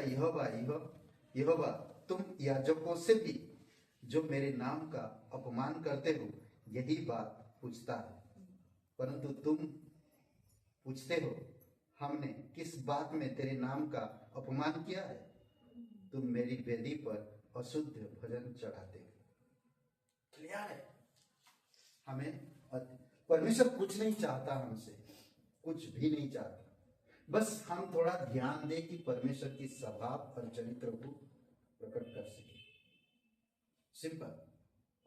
यहोवा तुम याजकों से भी जो मेरे नाम का अपमान करते हो यही बात पूछता है, परंतु तुम पूछते हो हमने किस बात में तेरे नाम का अपमान किया है। तुम मेरी वेदी पर अशुद्ध भजन चढ़ाते हो। क्लियर है, हमें परमेश्वर कुछ नहीं चाहता, हमसे कुछ भी नहीं चाहता, बस हम थोड़ा ध्यान दें कि परमेश्वर की स्वभाव और चरित्र को प्रकट कर सके। सिंपल,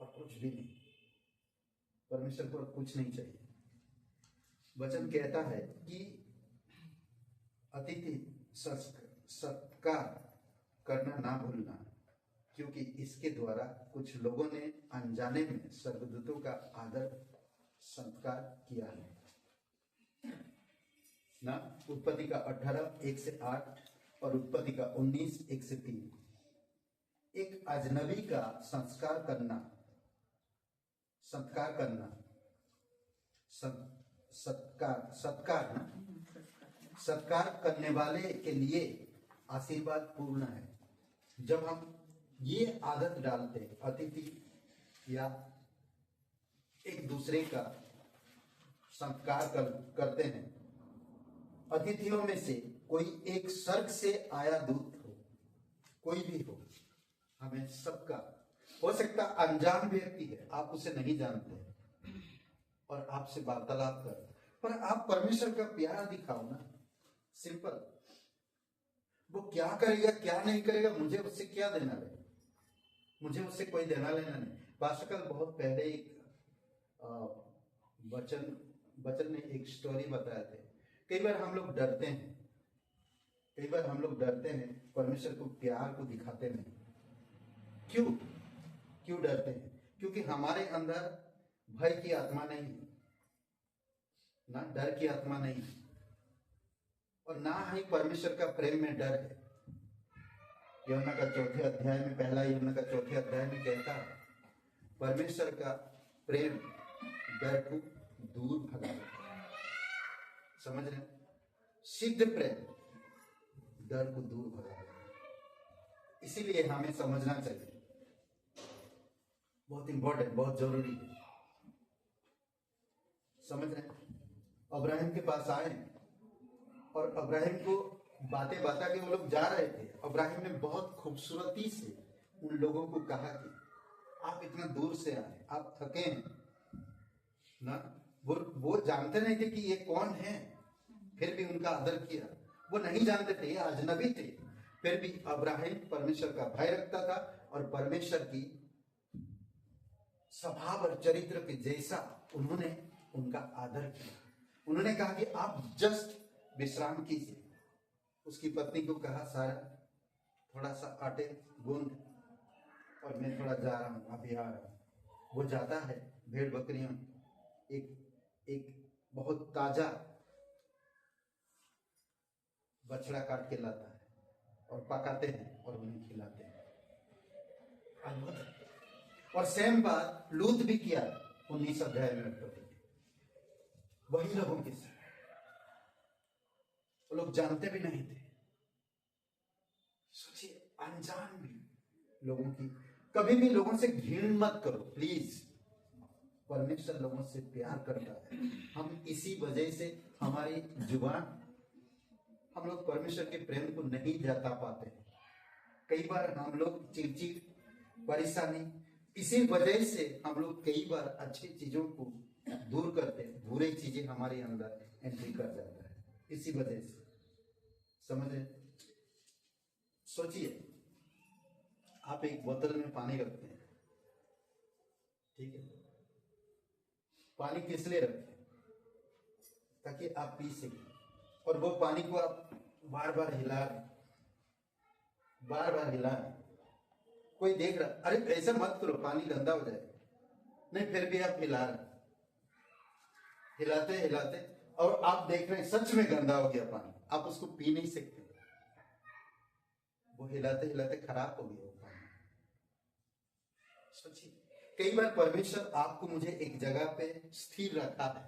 और कुछ भी नहीं, परमेश्वर को कुछ नहीं चाहिए। वचन कहता है कि अतिथि सत्कार करना ना भूलना, क्योंकि इसके द्वारा कुछ लोगों ने अनजाने में स्वर्गदूतों का आदर सत्कार किया है ना। उत्पत्ति का 18:1-8 और उत्पत्ति का 19:1-3। एक अजनबी का सत्कार करने वाले के लिए आशीर्वाद पूर्ण है। जब हम ये आदत डालते, अतिथि या एक दूसरे का सत्कार करते हैं, अतिथियों में से कोई एक स्वर्ग से आया दूत हो, कोई भी हो, हमें सबका हो सकता अनजान व्यक्ति है, आप उसे नहीं जानते और आपसे वार्तालाप कर, पर आप परमेश्वर का प्यार दिखाओ ना। सिंपल, वो क्या करेगा क्या नहीं करेगा, मुझे उससे क्या देना लेना, मुझे उससे कोई देना लेना नहीं। पास्टर बहुत पहले एक वचन ने एक स्टोरी बताए थे। कई बार हम लोग डरते हैं परमेश्वर को प्यार को दिखाते नहीं। क्यों डरते हैं? क्योंकि हमारे अंदर भय की आत्मा नहीं है ना, डर की आत्मा नहीं है, और ना ही परमेश्वर का प्रेम में डर है। यूहन्ना का 4 अध्याय में, पहला यूहन्ना का 4 अध्याय में कहता है परमेश्वर का प्रेम डर को दूर भगाता है। समझ रहे? सिद्ध प्रेम डर को दूर भगा देगा। इसीलिए हमें समझना चाहिए, बहुत इंपॉर्टेंट, बहुत जरूरी है। समझ रहे हैं? अब्राहिम के पास आए और अब्राहिम को बातें बता के वो लोग जा रहे थे। अब्राहिम ने बहुत खूबसूरती से उन लोगों को कहा कि आप इतना दूर से आए, आप थके हैं ना। वो जानते नहीं थे कि ये कौन है, फिर भी उनका आदर किया। वो नहीं जानते थे, ये अजनबी थे, फिर भी अब्राहिम परमेश्वर का भय रखता था और परमेश्वर की स्वभाव और चरित्र के जैसा उन्होंने उनका आदर किया। उन्होंने कहा कि आप जस्ट विश्राम कीजिए। उसकी पत्नी को कहा, सारा थोड़ा सा आटे गूंद और मैं थोड़ा जा रहा हूं, अभी आ रहा हूं। वो जाता है, भेड़ बकरियों एक बहुत ताजा बछड़ा काट के लाता है और पकाते हैं और उन्हें खिलाते हैं। और सेम बात लूत भी किया 19 अध्याय में पढ़ते, वही लोगों के साथ। वो लोग जानते भी नहीं थे। सोचिए, अनजान भी लोगों की। कभी भी लोगों से घृण मत करो प्लीज। परमेश्वर लोगों से प्यार करता है। हम इसी वजह से हमारी जुबान, हम लोग परमेश्वर के प्रेम को नहीं जता पाते हैं। कई बार हम लोग चिड़चिड़, परेशानी, इसी वजह से हम लोग कई बार अच्छी चीजों को दूर करते हैं। बुरी चीजें हमारे अंदर एंट्री कर जाता है इसी वजह से। समझे? सोचिए, आप एक बोतल में पानी रखते हैं, ठीक है? पानी किस लिए रखते हैं? ताकि आप पी सकें। और वो पानी को आप बार बार हिला रहे, बार बार हिला रहे। कोई देख रहा, अरे ऐसा मत करो, पानी गंदा हो जाएगा। नहीं, फिर भी आप हिला रहे, हिलाते हिलाते, और आप देख रहे हैं सच में गंदा हो गया पानी, आप उसको पी नहीं सकते। वो हिलाते हिलाते खराब हो गया वो पानी। सोचिए, कई बार परमेश्वर आपको मुझे एक जगह पे स्थिर रखा है,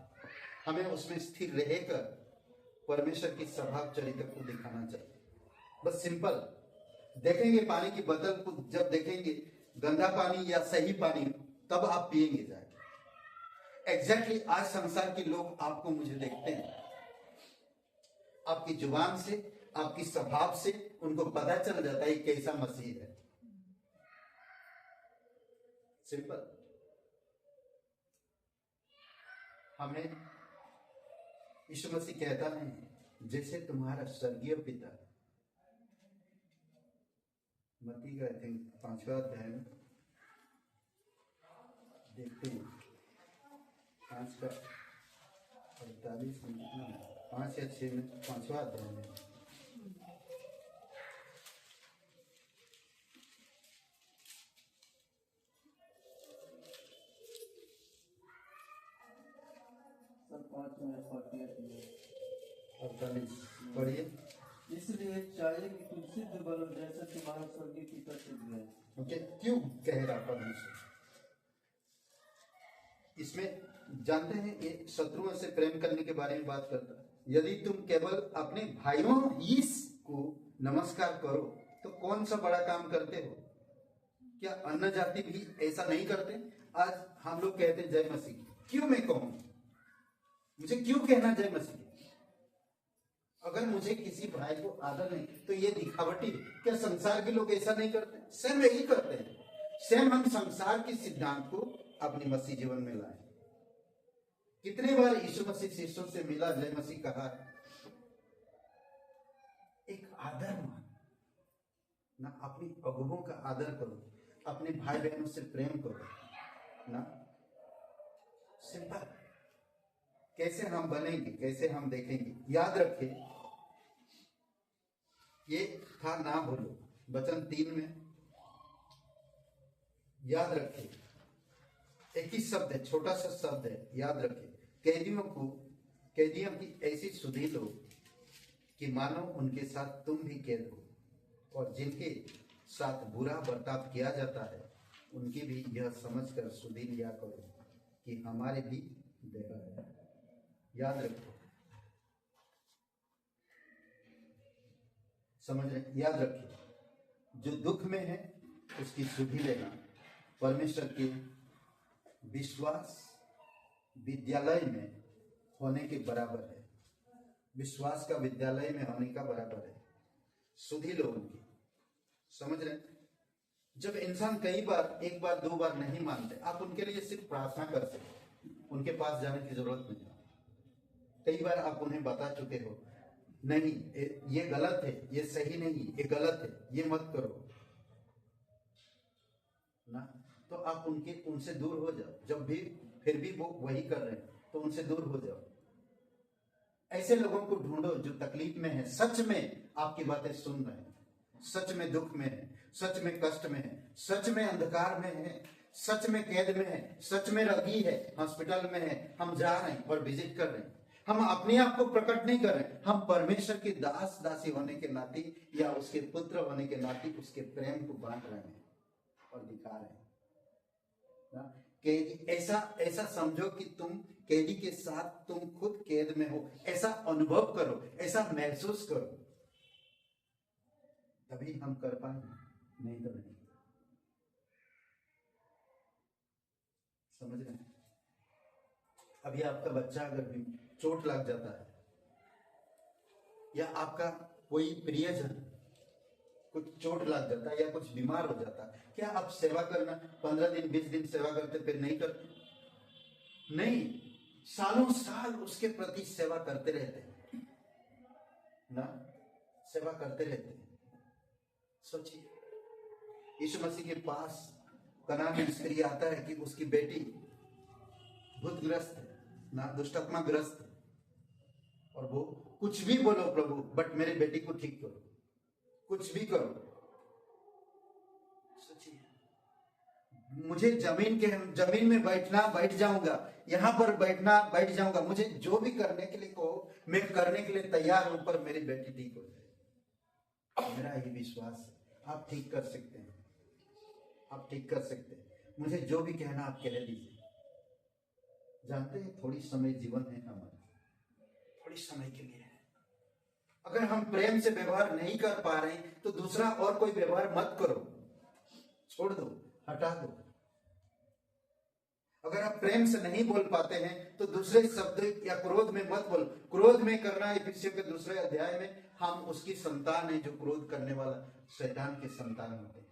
हमें उसमें स्थिर रहकर परमेश्वर की स्वभाव चरित्र को दिखाना चाहिए। बस सिंपल देखेंगे, पानी की बोतल को जब देखेंगे गंदा पानी या सही पानी, तब आप पिएंगे जाके। एग्जैक्टली आज संसार के लोग आपको मुझे देखते हैं, आपकी जुबान से, आपकी स्वभाव से उनको पता चल जाता है कैसा मसीह है। सिंपल। हमें यीशु मसीह कहता है, जैसे तुम्हारा स्वर्गीय पिता, मत्ती का 5वां अध्याय में देखते हैं, 5 का 48 में, 5 या 6 में, 5वां अध्याय में। पढ़िए। इसलिए चाहिए कि तुम सिद्ध बनो जैसे तुम्हारा स्वर्गीय पिता सिद्ध है। ओके, क्यों कह रहा परमेश्वर? इसमें जानते हैं, ये शत्रुओं से प्रेम करने के बारे में बात करता है। यदि तुम केवल अपने भाइयों ही को नमस्कार करो तो कौन सा बड़ा काम करते हो? क्या अन्य जाति भी ऐसा नहीं करते? आज हम लोग कहते हैं जय मसीह। क्यों मैं कहूं? मुझे क्यों कहना जय मसीह? अगर मुझे किसी भाई को आदर नहीं तो ये दिखावटी। क्या संसार के लोग ऐसा नहीं करते? सेम यही करते हैं। सेम हम संसार के सिद्धांत को अपने मसीह जीवन में लाए। कितने बार यीशु मसीह शिष्यों से मिला, जय मसीह कहा, एक आदर मान ना, अपनी अगुओं का आदर करो, अपने भाई बहनों से प्रेम करो ना। सिंपल। कैसे हम बनेंगे, कैसे हम देखेंगे? याद रखें, ये था ना भूलो, वचन 3 में। याद रखें, एक ही शब्द है, छोटा सा शब्द है, याद रखें। कैदियों की ऐसी सुधि लो कि मानो उनके साथ तुम भी कैद हो, और जिनके साथ बुरा बर्ताव किया जाता है उनकी भी यह समझकर सुधि लिया करो कि हमारे भी देह है। याद रखो, समझ रहे? याद रखिए, जो दुख में है उसकी सुधि लेना परमेश्वर के विश्वास विद्यालय में होने के बराबर है। विश्वास का विद्यालय में होने का बराबर है सुधि लोगों की। समझ रहे? जब इंसान कई बार, एक बार दो बार नहीं मानते, आप उनके लिए सिर्फ प्रार्थना कर सकते, उनके पास जाने की जरूरत नहीं। कई बार आप उन्हें बता चुके हो, नहीं ये गलत है, ये सही नहीं, ये गलत है, ये मत करो ना, तो आप उनसे दूर हो जाओ। जब भी फिर भी वो वही कर रहे हैं तो उनसे दूर हो जाओ। ऐसे लोगों को ढूंढो जो तकलीफ में है, सच में आपकी बातें सुन रहे हैं, सच में दुख में है, सच में कष्ट में है, सच में अंधकार में है, सच में कैद में है, सच में रगी है, हॉस्पिटल में है। हम जा रहे हैं और विजिट कर रहे हैं। हम अपने आप को प्रकट नहीं कर रहे, हम परमेश्वर के दास दासी होने के नाते या उसके पुत्र होने के नाते उसके प्रेम को बांट रहे हैं और दिखा रहे हैं ना? कि ऐसा समझो कि तुम कैदी के साथ, तुम खुद कैद में हो, ऐसा अनुभव करो, ऐसा महसूस करो, तभी हम कर पाएंगे, नहीं तो नहीं। समझ रहे? अभी आपका बच्चा अगर भी चोट लग जाता है या आपका कोई प्रियजन कुछ चोट लग जाता है या कुछ बीमार हो जाता है, क्या आप सेवा करना 15 दिन 20 दिन सेवा करते फिर नहीं करते? नहीं, सालों साल उसके प्रति सेवा करते रहते हैं ना, सेवा करते रहते हैं। सोचिए, यीशु मसीह के पास कनान में स्त्री आता है कि उसकी बेटी भूतग्रस्त है ना, दुष्टात्मा ग्रस्त है, और वो कुछ भी बोलो प्रभु, बट मेरी बेटी को ठीक करो, कुछ भी करो। सोचिए, मुझे जमीन में बैठना बैठ जाऊंगा, यहां पर बैठना बैठ जाऊंगा, मुझे जो भी करने के लिए कहो मैं करने के लिए तैयार हूं, पर मेरी बेटी ठीक हो जाए। मेरा यही विश्वास है, आप ठीक कर सकते हैं, आप ठीक कर सकते हैं। मुझे जो भी कहना आप कह दीजिए। जानते हैं, थोड़ी समय जीवन है हमारा, थोड़ी समय के लिए है। अगर हम प्रेम से व्यवहार नहीं कर पा रहे हैं तो दूसरा और कोई व्यवहार मत करो, छोड़ दो, हटा दो। अगर आप प्रेम से नहीं बोल पाते हैं तो दूसरे शब्द या क्रोध में मत बोलो। क्रोध में करना, इफिसियों के 2 अध्याय में, हम उसकी संतान है जो क्रोध करने वाला शैतान के संतान होते हैं।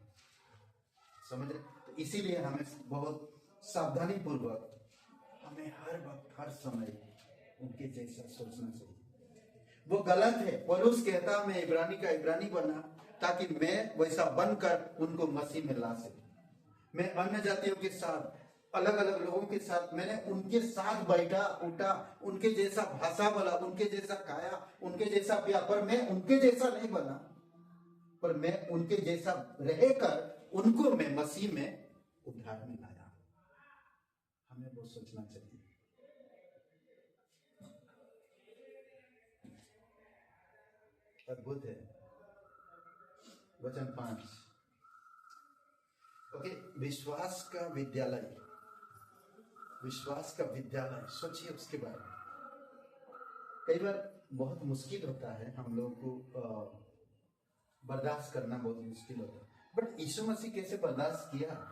समझ रहे? तो इसीलिए हमें बहुत सावधानी पूर्वक, हमें हर वक्त हर समय उनके जैसा सोचना चाहिए। वो गलत है। पौलुस कहता मैं इब्रानी का इब्रानी बना ताकि मैं वैसा बनकर उनको मसीह में ला सकूं। मैं अन्य जातियों के साथ, अलग अलग लोगों के साथ, मैंने उनके साथ बैठा उठा, उनके जैसा भाषा बोला, उनके जैसा खाया, उनके जैसा पिया, पर मैं उनके जैसा नहीं बना, पर मैं उनके जैसा रहकर उनको मैं मसीह में उद्धार में लाया। हमें वो सोचना चाहिए। अद्भुत है। वचन 5, ओके, विश्वास का विद्यालय, विश्वास का विद्यालय, सोचिए उसके बारे में। कई बार बहुत मुश्किल होता है हम लोग को बर्दाश्त करना, बहुत मुश्किल होता है, बट यीशु मसीह कैसे बर्दाश्त किया,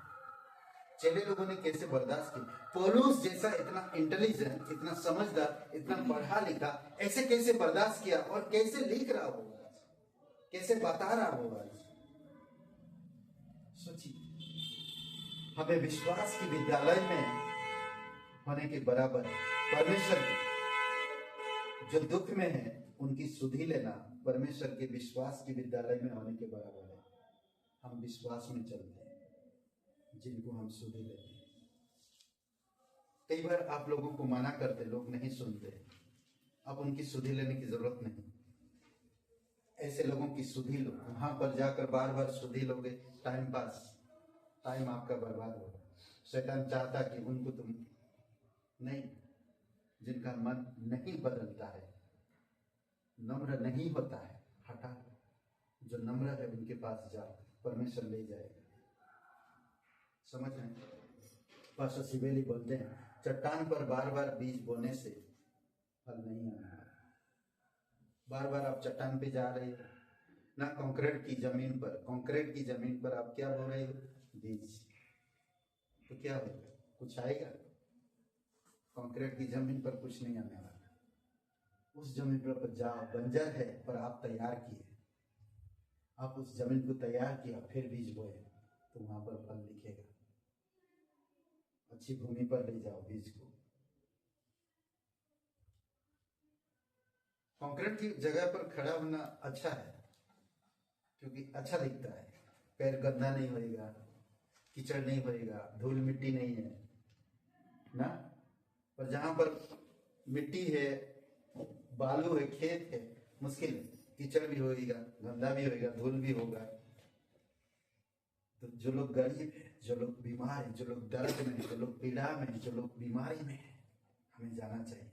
चेले लोगों ने कैसे बर्दाश्त किया। पौलुस जैसा इतना इंटेलिजेंट, इतना समझदार, इतना पढ़ा लिखा, ऐसे कैसे बर्दाश्त किया, और कैसे लिख रहा होगा, कैसे बता रहा होगा। सोचिए, हमें विश्वास की विद्यालय में होने के बराबर परमेश्वर जो दुख में है उनकी सुधि लेना परमेश्वर के विश्वास की विद्यालय में होने के बराबर है। हम विश्वास में चलते हैं जिनको हम सुधि लेते हैं। कई बार आप लोगों को मना करते, लोग नहीं सुनते, अब उनकी सुधि लेने की जरूरत नहीं। ऐसे लोगों की सुधि लो, वहां पर जाकर बार बार सुधि लोगे, टाइम पास, टाइम आपका बर्बाद होगा। शैतान चाहता कि उनको तुम नहीं, जिनका मन नहीं बदलता है, नम्र नहीं होता है, हटा दो। जो नम्र है उनके पास जाओ, परमेश्वर ले जाएगा। समझ रहे हैं? पास्टर सिवेली बोलते हैं, चट्टान पर बार बार बीज बोने से फल नहीं आना है। बार बार आप चट्टान पे जा रहे हो, ना कंक्रीट की जमीन पर। कंक्रीट की जमीन पर आप क्या बो रहे हो? बीज। तो क्या होगा? कुछ आएगा? कंक्रीट की जमीन पर कुछ नहीं आने वाला। उस जमीन पर जाओ, बंजर है पर आप तैयार किए, आप उस जमीन को तैयार किया, फिर बीज बोए, तो वहां पर फल दिखेगा। अच्छी भूमि पर ले जाओ बीज को। कंक्रीट की जगह पर खड़ा होना अच्छा है, क्योंकि अच्छा दिखता है, पैर गंदा नहीं होएगा, कीचड़ नहीं होएगा, धूल मिट्टी नहीं है ना। पर जहां पर मिट्टी है, बालू है, खेत है, मुश्किल है, कीचड़ भी होएगा, गंदा भी होएगा, धूल भी होगा। तो जो लोग गरीब है, जो लोग बीमार है, जो लोग दर्द में, जो लोग पीड़ा में, जो लोग बीमारी में है, हमें जाना चाहिए।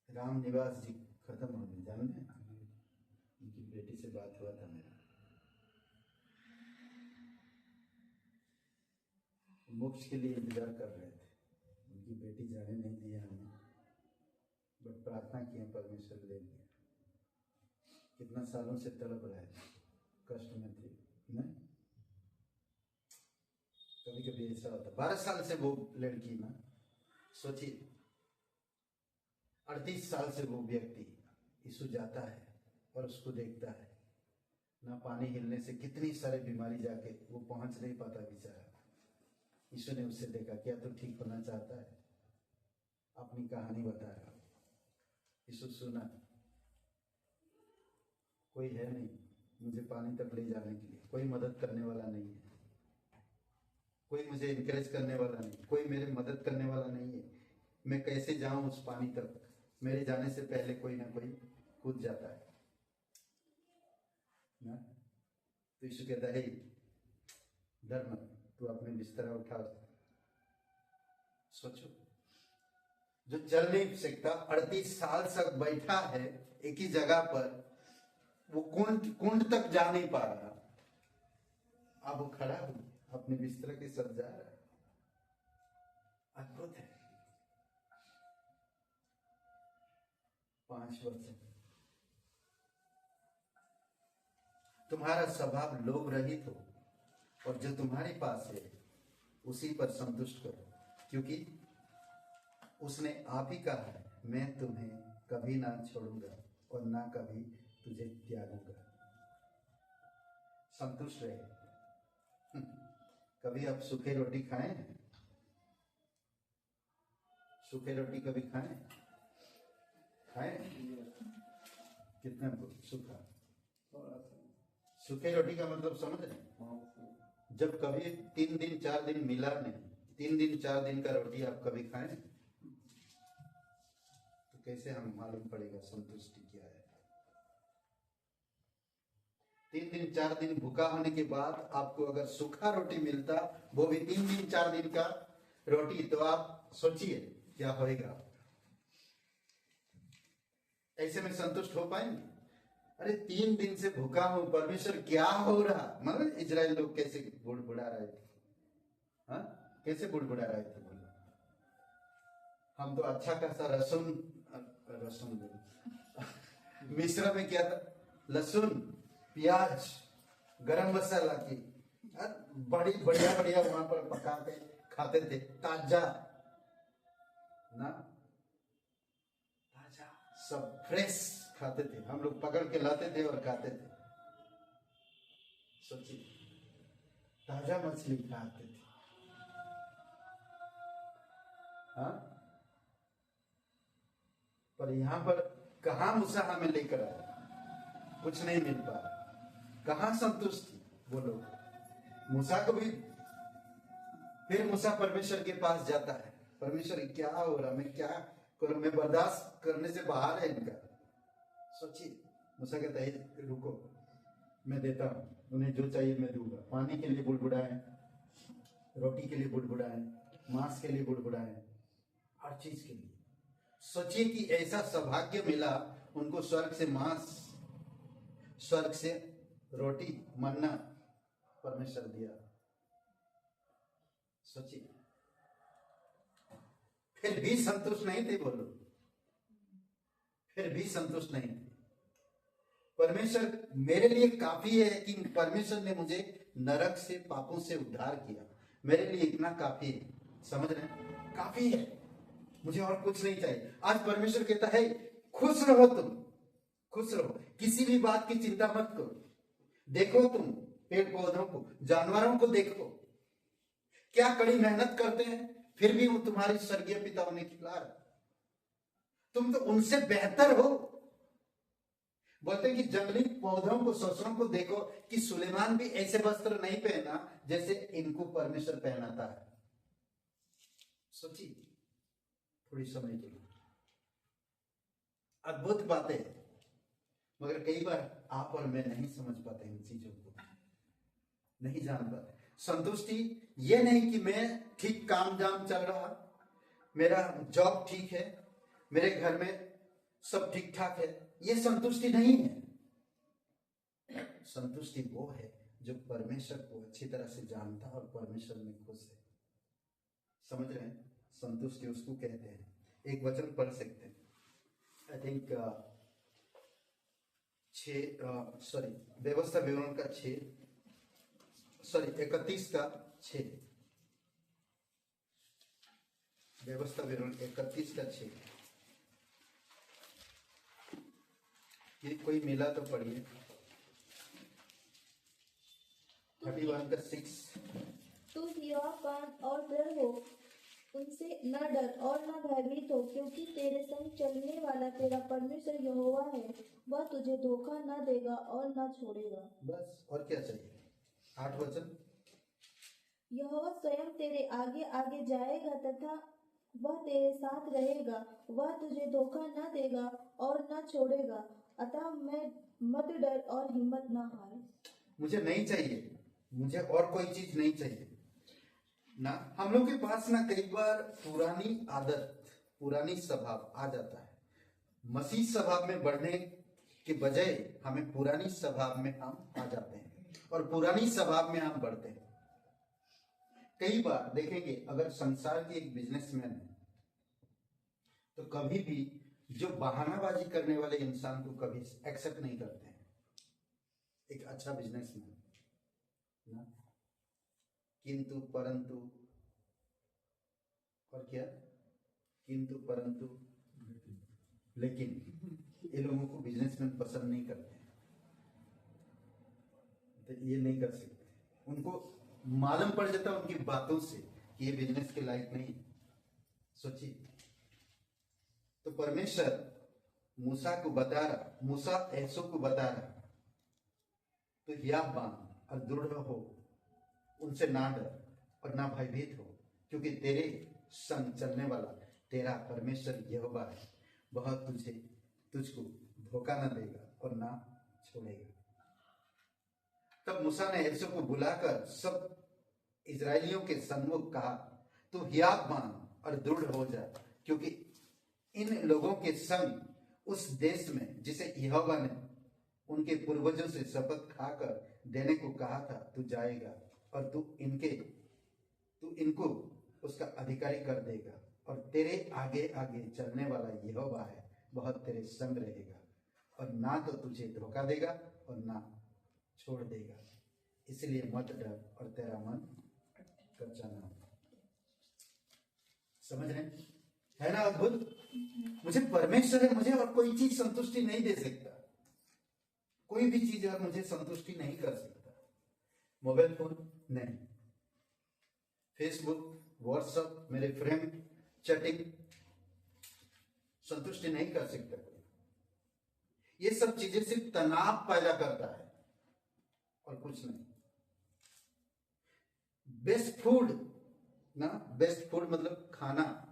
राम निवास जी खत्म हो गए, जानते हैं? उनकी बेटी से बात हुआ था मेरा, मोक्ष के लिए इंतजार कर रहे थे, उनकी बेटी जाने नहीं दिया हमें, बट प्रार्थना किए, परमेश्वर ले लिया। कितना सालों से तड़प रहे थे, कष्ट में थे ना। कभी कभी ऐसा होता। 12 साल से वो लड़की ना, सोचिए 38 साल से वो व्यक्ति यीशु जाता है और उसको देखता है ना, पानी हिलने से कितनी सारी बीमारी जाके वो पहुंच नहीं पाता बेचारा। यीशु ने उससे देखा, क्या तू ठीक होना चाहता है? अपनी कहानी बताया। यीशु सुना, कोई है नहीं मुझे पानी तक ले जाने के लिए, कोई मदद करने वाला नहीं है, कोई मुझे इनकरेज करने वाला नहीं, कोई मेरे मदद करने वाला नहीं है, मैं कैसे जाऊं उस पानी तक? मेरे जाने से पहले कोई ना कोई कूद जाता है ना। तो यीशु कहता है, डर मत, तू अपने बिस्तरा उठा। सोचो, जो चल नहीं सकता, 38 साल तक बैठा है एक ही जगह पर, वो कुंड तक जा नहीं पा रहा, अब वो खड़ा हो अपने बिस्तर के साथ जा रहा है। अद्भुत है। 5 वर्ष तुम्हारा स्वभाव लोभ रहित हो, और जो तुम्हारे पास है उसी पर संतुष्ट करो, क्योंकि उसने आप ही कहा है, मैं तुम्हें कभी ना छोड़ूंगा और ना कभी तुझे त्यागूंगा। संतुष्ट रहे। कभी आप सूखे रोटी खाएं? सूखे रोटी कभी खाएं? कितना सूखा? सूखे रोटी का मतलब समझ रहे? जब कभी 3 दिन 4 दिन मिला नहीं, 3 दिन 4 दिन का रोटी आप कभी खाएं, तो कैसे हम मालूम पड़ेगा संतुष्टि क्या है? 3 दिन 4 दिन भूखा होने के बाद आपको अगर सूखा रोटी मिलता, वो भी 3 दिन 4 दिन का रोटी, तो आप सोचिए क्या होएगा? ऐसे में संतुष्ट हो पाएंगे? अरे 3 दिन से भूखा हूं, परमेश्वर क्या हो रहा? मतलब इजराइल लोग कैसे बुड़बुड़ा रहे थे, हाँ कैसे बुड़बुड़ा रहे थे? बोलो, हम तो अच्छा खासा रसून मिश्र में क्या था? लहसुन, प्याज, गरम मसाला की बड़ी बढ़िया वहां पर पका के खाते थे, ताजा ना, ताजा सब फ्रेश खाते थे। हम लोग पकड़ के लाते थे और खाते थे। सोचिए, ताजा मछली खाते थे, हाँ। पर यहां पर कहां मूसा हमें लेकर आया? कुछ नहीं मिल पा रहा। कहां संतुष्टि? वो लोग मूसा को भी, फिर मूसा परमेश्वर के पास जाता है, परमेश्वर क्या हो रहा, मैं क्या करूं, मैं बर्दाश्त करने से बाहर है इनका। सोचिए, मूसा कहता है रुको, मैं देता हूं, उन्हें जो चाहिए मैं दूंगा। पानी के लिए बुड़बुड़ाएं, रोटी के लिए बुड़बुड़ाएं, मांस के लिए बुड़बुड़ाएं, हर चीज के लिए। सोचिए कि ऐसा सौभाग्य मिला उनको, स्वर्ग से मांस, स्वर्ग से रोटी, मन्ना परमेश्वर दिया। सोचिए, फिर भी संतुष्ट नहीं थे वो लोग। फिर भी संतुष्ट नहीं थे। परमेश्वर मेरे लिए काफी है कि परमेश्वर ने मुझे नरक से, पापों से उद्धार किया, मेरे लिए इतना काफी है। समझ रहे हैं? काफी है, मुझे और कुछ नहीं चाहिए। आज परमेश्वर कहता है खुश रहो, तुम खुश रहो, किसी भी बात की चिंता मत करो। देखो तुम पेड़ पौधों को, जानवरों को देखो, क्या कड़ी मेहनत करते हैं, फिर भी वो तुम्हारी स्वर्गीय पिता उन्हें खिला रहे। तुम तो उनसे बेहतर हो। बोलते हैं कि जंगली पौधों को, ससुरों को देखो कि सुलेमान भी ऐसे वस्त्र नहीं पहना जैसे इनको परमेश्वर पहनाता है। सोचिए थोड़ी समय के लिए, अद्भुत बातें, मगर कई बार आप और मैं नहीं समझ पाते इन चीजों को, नहीं जान पाते। संतुष्टि ये नहीं कि मैं ठीक काम जाम चल रहा, मेरा जॉब ठीक है, मेरे घर में सब ठीक ठाक है, ये संतुष्टि नहीं है। संतुष्टि वो है जो परमेश्वर को अच्छी तरह से जानता और परमेश्वर में खुश है। समझ रहे हैं? संतुष्टि उसको कहते हैं। एक वचन पढ़ सकते हैं, आई थिंक व्यवस्था विवरण का 31 का 6, व्यवस्था विवरण 31 का 6। ये कोई मिला तो पढ़िए। 31 का 6। तू हियावान और दृढ़ हो, उनसे न डर और न भयभीत हो, क्योंकि तेरे संग चलने वाला तेरा परमेश्वर यहोवा है। वह तुझे धोखा न देगा और न छोड़ेगा। बस, और क्या चाहिए? 8 वचन। यहोवा स्वयं तेरे आगे आगे जाएगा तथा वह तेरे साथ रहेगा। वह तुझे धोखा न देगा और न छोड़ेगा। अतः मैं मत डर और हिम्मत न हार। मुझे नहीं चाहिए, मुझे और कोई चीज नहीं चाहिए ना। हम लोग के पास ना कई बार पुरानी आदत, पुरानी स्वभाव आ जाता है। मसीह स्वभाव में बढ़ने के बजाय हमें पुरानी स्वभाव में हम आ जाते हैं और पुरानी स्वभाव में हम बढ़ते हैं। कई बार देखेंगे, अगर संसार के एक बिजनेसमैन है तो कभी भी जो बहानाबाजी करने वाले इंसान को कभी एक्सेप्ट नहीं करते हैं। एक अच्छा बिजनेसमैन ना, किंतु परंतु, और क्या, किंतु परंतु लेकिन, ये लोगों को बिजनेसमैन पसंद नहीं करते हैं, तो ये नहीं कर सकते। उनको मालूम पड़ जाता है उनकी बातों से कि ये बिजनेस के लायक नहीं। सोचिए, तो परमेश्वर मूसा को बता रहा, मूसा ऐसो को बता रहा, तो हियाव बांध और दृढ़ हो, उनसे ना डर और ना भयभीत हो, क्योंकि तेरे संग चलने वाला तेरा परमेश्वर यहोवा है। वह तुझको धोखा न देगा और ना छोड़ेगा। तब मूसा ने यहोशू को बुलाकर सब इजरायलियों के सम्मुख कहा, तू हियाव बांध और दृढ़ हो जा, क्योंकि इन लोगों के संग उस देश में जिसे यहोवा ने उनके पूर्वजों से शपथ खाकर देने को कहा था, तू जाएगा और तू इनको उसका अधिकारी कर देगा, और तेरे आगे आगे चलने वाला यहोवा है, वह तेरे संग रहेगा और ना तो तुझे धोखा देगा और ना छोड़ देगा। इसलिए मत डर और तेरा मन कच्चा ना हो। समझ रहे है ना? अद्भुत। मुझे परमेश्वर है, मुझे और कोई चीज संतुष्टि नहीं दे सकता, कोई भी चीज और मुझे संतुष्टि नहीं कर सकता। मोबाइल फोन नहीं, फेसबुक, व्हाट्सएप, मेरे फ्रेंड, चैटिंग संतुष्टि नहीं कर सकता। ये सब चीजें सिर्फ तनाव पैदा करता है और कुछ नहीं। बेस्ट फूड ना, बेस्ट फूड मतलब खाना,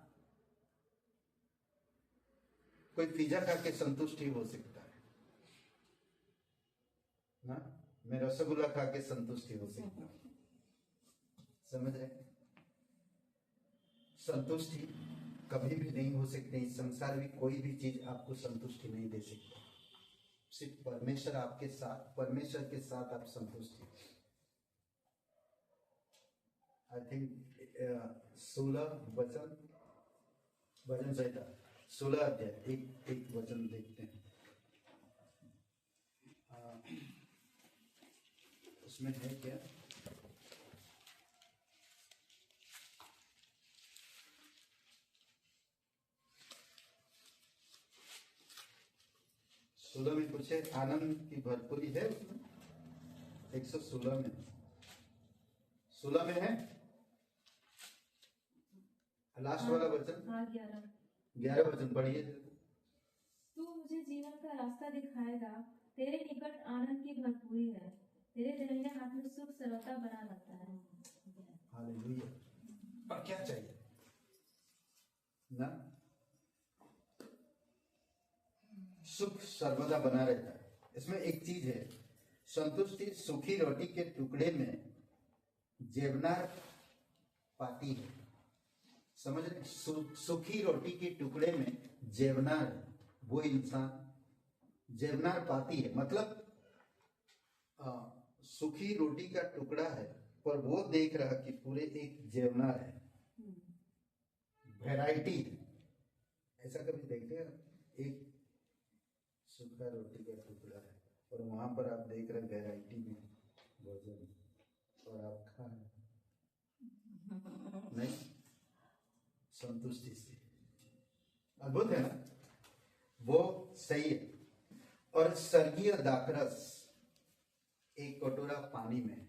कोई पिज्जा खा के संतुष्टि हो सकता है ना, मैं रसगुल्ला खा के संतुष्टि हो सकता है। समझ रहे? संतुष्टि कभी भी नहीं हो सकती। इस संसार में कोई भी चीज आपको संतुष्टि नहीं दे सकता। सिर्फ परमेश्वर आपके साथ, परमेश्वर के साथ आप संतुष्ट हैं। आई थिंक 16 वचन, भजन संहिता 16 अध्याय एक एक वचन देखते हैं। उसमें है क्या? सोलह में कुछ है, आनंद की भरपूरी है उसमें। 116 में, 16 में है लास्ट वाला वचन। हाँ 11। 11 वचन पढ़िए। तू मुझे जीवन का रास्ता दिखाएगा, तेरे निकट आनंद की भरपूरी है, तेरे दाहिने हाथ में सुख सरलता बना रहता है। हालेलुया। और क्या चाहिए ना? सुख सर्वदा बना रहता है। इसमें एक चीज है, संतुष्टि सूखी रोटी के टुकड़े में जेवनार पाती है। समझ रहे? सूखी रोटी के टुकड़े में जेवनार, वो इंसान जेवनार पाती है। मतलब सूखी रोटी का टुकड़ा है, पर वो देख रहा कि पूरे एक जेवनार है, वैरायटी है। ऐसा कभी देखते हैं? एक सूखा रोटी का टुकड़ा है और वहां पर आप देख रहे वैरायटी में भोजन, और आप खा रहे नहीं, संतुष्टि से। अद्भुत है ना? वो सही है। और स्वर्गीय दाखरस एक कटोरा पानी में,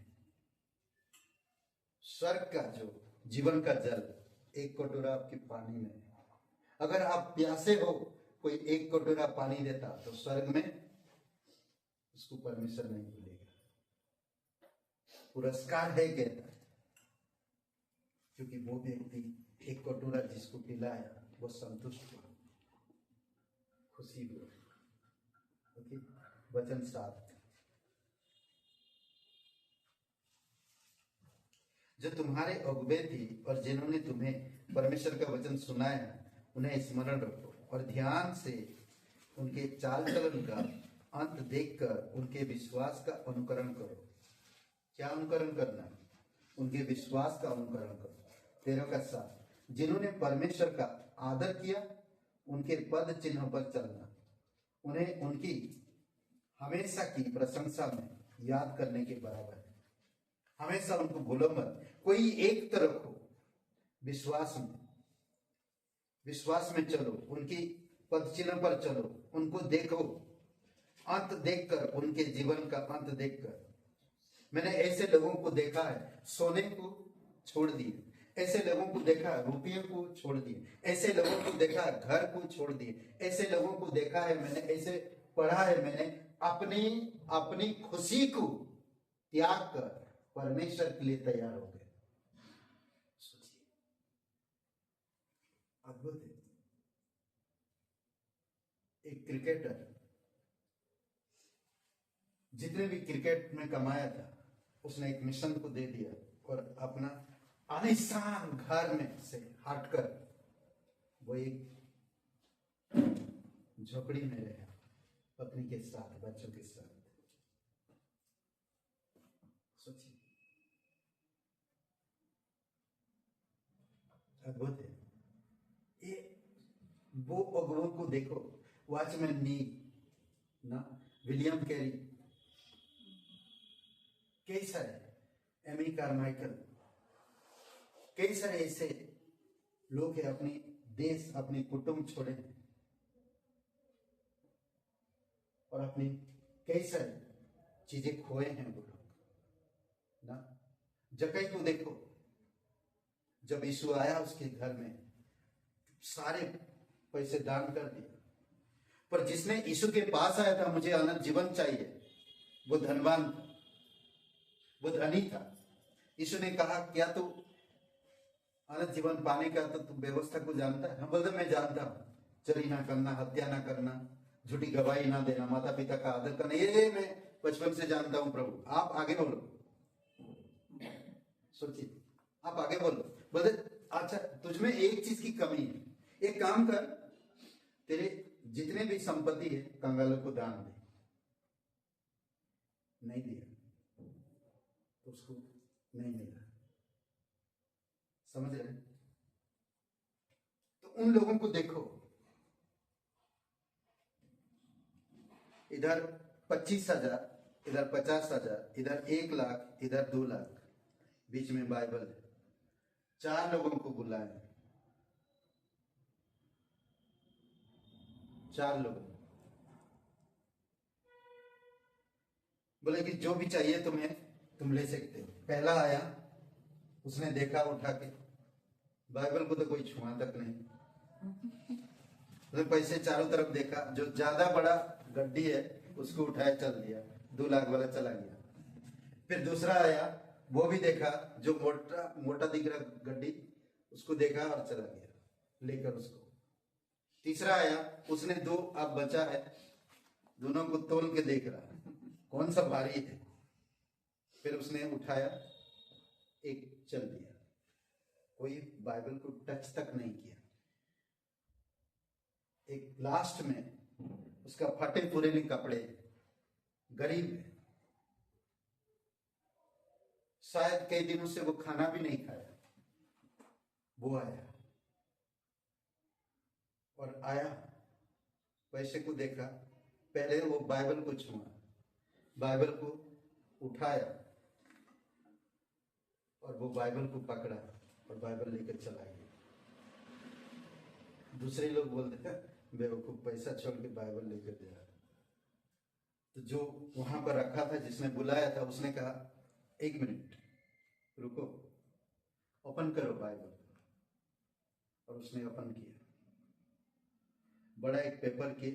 स्वर्ग का जो जीवन का जल एक कटोरा आपके पानी में। अगर आप प्यासे हो, कोई एक कटोरा पानी देता तो स्वर्ग में उसको परमेश्वर नहीं भूलेगा। पुरस्कार है कहता है, क्योंकि वो व्यक्ति एक कटोरा जिसको पिलाया वो संतुष्ट हुआ, खुशी हुआ। ओके, वचन 7। जो तुम्हारे अगुवे थी और जिन्होंने तुम्हें परमेश्वर का वचन सुनाया, उन्हें स्मरण रखो और ध्यान से उनके चाल चलन का अंत देखकर उनके विश्वास का अनुकरण करो। क्या अनुकरण करना? उनके विश्वास का अनुकरण करो। 13 का 7, जिन्होंने परमेश्वर का आदर किया, उनके पद चिन्हों पर चलना, उन्हें उनकी हमेशा की प्रशंसा में याद करने के बराबर है। हमेशा उनको भूलो मत। कोई एक तरफ हो, विश्वास में चलो, उनकी पद चिन्ह पर चलो, उनको देखो, अंत देखकर, उनके जीवन का अंत देखकर। मैंने ऐसे लोगों को देखा है सोने को छोड़ दिए, ऐसे लोगों को देखा रुपये को छोड़ दिए, ऐसे लोगों को देखा घर को छोड़ दिए, ऐसे लोगों को देखा है मैंने, ऐसे पढ़ा है मैंने, अपनी खुशी को त्याग कर परमेश्वर के लिए तैयार हो गए। सोचिए, अद्भुत है। एक क्रिकेटर जितने भी क्रिकेट में कमाया था, उसने एक मिशन को दे दिया और अपना आलीशान घर में से हटकर वो एक झोपड़ी में रहे, पत्नी के साथ, बच्चों के साथ। सोचिए, अद्भुत है ये। वो अगुओं को देखो, वॉचमैन नी ना, विलियम कैरी, कई सारे, एमी कारमाइकल, कई सारे ऐसे लोग हैं अपने देश, अपने कुटुंब छोड़े और अपनी कई सारी चीजें खोए हैं वो लोग ना। जक्कई को देखो, जब यीशु आया उसके घर में सारे पैसे दान कर दिए, पर जिसने यीशु के पास आया था, मुझे अनंत जीवन चाहिए, वो धनवान था, वो धनी था। यीशु ने कहा, क्या तू अनंत जीवन पाने का तो तू व्यवस्था को जानता है? हम बोलते मैं जानता हूं, चोरी ना करना, हत्या ना करना, झूठी गवाही ना देना, माता पिता का आदर करना, ये मैं बचपन से जानता हूं प्रभु। आप आगे बोलो, सोचिए, आप आगे बोलो। बोले अच्छा, तुझमें एक चीज की कमी है, एक काम कर, तेरे जितने भी संपत्ति है कंगालों को दान दे। नहीं दिया तो उसको नहीं मिला। समझ रहे? तो उन लोगों को देखो इधर 25,000, इधर 50,000, इधर 1,00,000, इधर 2,00,000, बीच में बाइबल है। 4 लोगों को बुलाए, 4 लोग बोले कि जो भी चाहिए तुम्हें तुम ले सकते हो। पहला आया, उसने देखा उठा के, बाइबल को तो कोई छुआ तक नहीं, उसने पैसे चारों तरफ देखा, जो ज्यादा बड़ा गड्डी है उसको उठाया चल दिया, 2,00,000 वाला चला गया। फिर दूसरा आया, वो भी देखा, जो मोटा मोटा दिख रहा गड्डी, उसको देखा और चला गया लेकर उसको। तीसरा आया, उसने 2 अब बचा है, दोनों को तोल के देख रहा कौन सा भारी है। फिर उसने उठाया, एक चल दिया, कोई बाइबल को टच तक नहीं किया। एक लास्ट में उसका फटे पुराने कपड़े, गरीब है, शायद कई दिनों से वो खाना भी नहीं खाया, वो आया और आया, पैसे को देखा, पहले वो बाइबल को छुआ, बाइबल को उठाया और वो बाइबल को पकड़ा और बाइबल लेकर चला गया। दूसरे लोग बोलते हैं बेवकूफ, पैसा छोड़ के बाइबल लेकर जा। तो जो वहां पर रखा था, जिसने बुलाया था, उसने कहा 1 मिनट रुको, ओपन करो बाइबल। और उसने ओपन किया, बड़ा एक पेपर के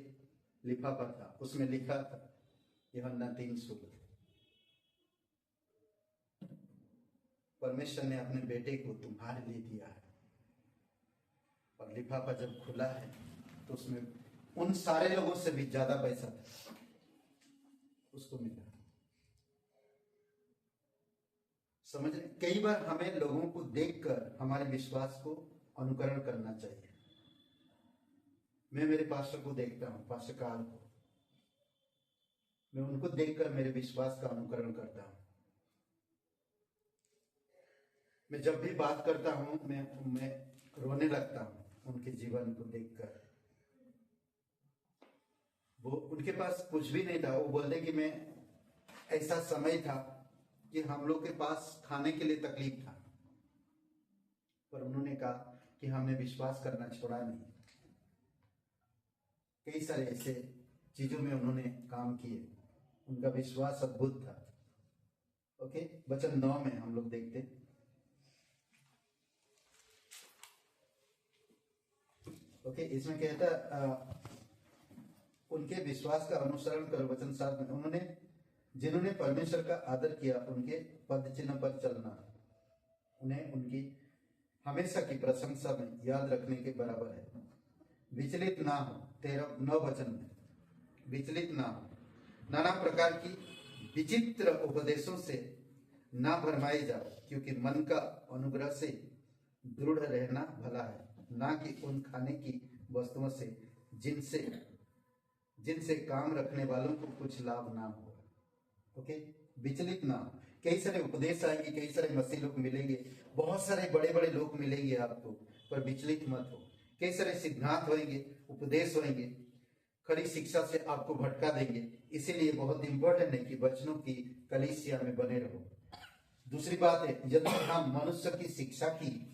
लिफाफा था, उसमें लिखा था यूहन्ना 3:16, परमेश्वर ने अपने बेटे को तुम्हारे लिए दिया है। और लिफाफा जब खुला है तो उसमें उन सारे लोगों से भी ज्यादा पैसा था, उसको मिला। समझ रहे? कई बार हमें लोगों को देखकर हमारे विश्वास को अनुकरण करना चाहिए। मैं मेरे पास्टर को देखता हूं, पास्टर कार्ल को, मैं उनको देखकर मेरे विश्वास का अनुकरण करता हूं। मैं जब भी बात करता हूं, मैं रोने लगता हूं उनके जीवन को देखकर। वो, उनके पास कुछ भी नहीं था, वो बोलते कि मैं, ऐसा समय था कि हम लोग के पास खाने के लिए तकलीफ था, पर उन्होंने कहा कि हमने विश्वास करना छोड़ा नहीं। कई सारे ऐसे चीजों में उन्होंने काम किए, उनका विश्वास अद्भुत था। ओके, वचन 9 में हम लोग देखते, ओके, इसमें कहता उनके विश्वास का अनुसरण करो। वचन 7 में, उन्होंने, जिन्होंने परमेश्वर का आदर किया, उनके पद चिन्ह पर चलना उन्हें उनकी हमेशा की प्रशंसा में याद रखने के बराबर है। विचलित ना हो, 13-9 वचन में, विचलित ना हो, नाना प्रकार की विचित्र उपदेशों से ना भरमाए जाओ, क्योंकि मन का अनुग्रह से दृढ़ रहना भला है, ना कि उन खाने की वस्तुओं से जिनसे काम रखने वालों को कुछ लाभ ना हो। ओके, विचलित ना हो। कई सारे उपदेश आएंगे, कई सारे मसीह लोग मिलेंगे, बहुत सारे बड़े बड़े लोग मिलेंगे आपको, पर विचलित मत हो। कई सारे सिद्धांत होंगे, उपदेश होंगे, खरी शिक्षा से आपको भटका देंगे। इसीलिए बहुत इंपॉर्टेंट है कि वचनों की कलीसिया में बने रहो। दूसरी बात है, यदि हम मनुष्य की शिक्षा की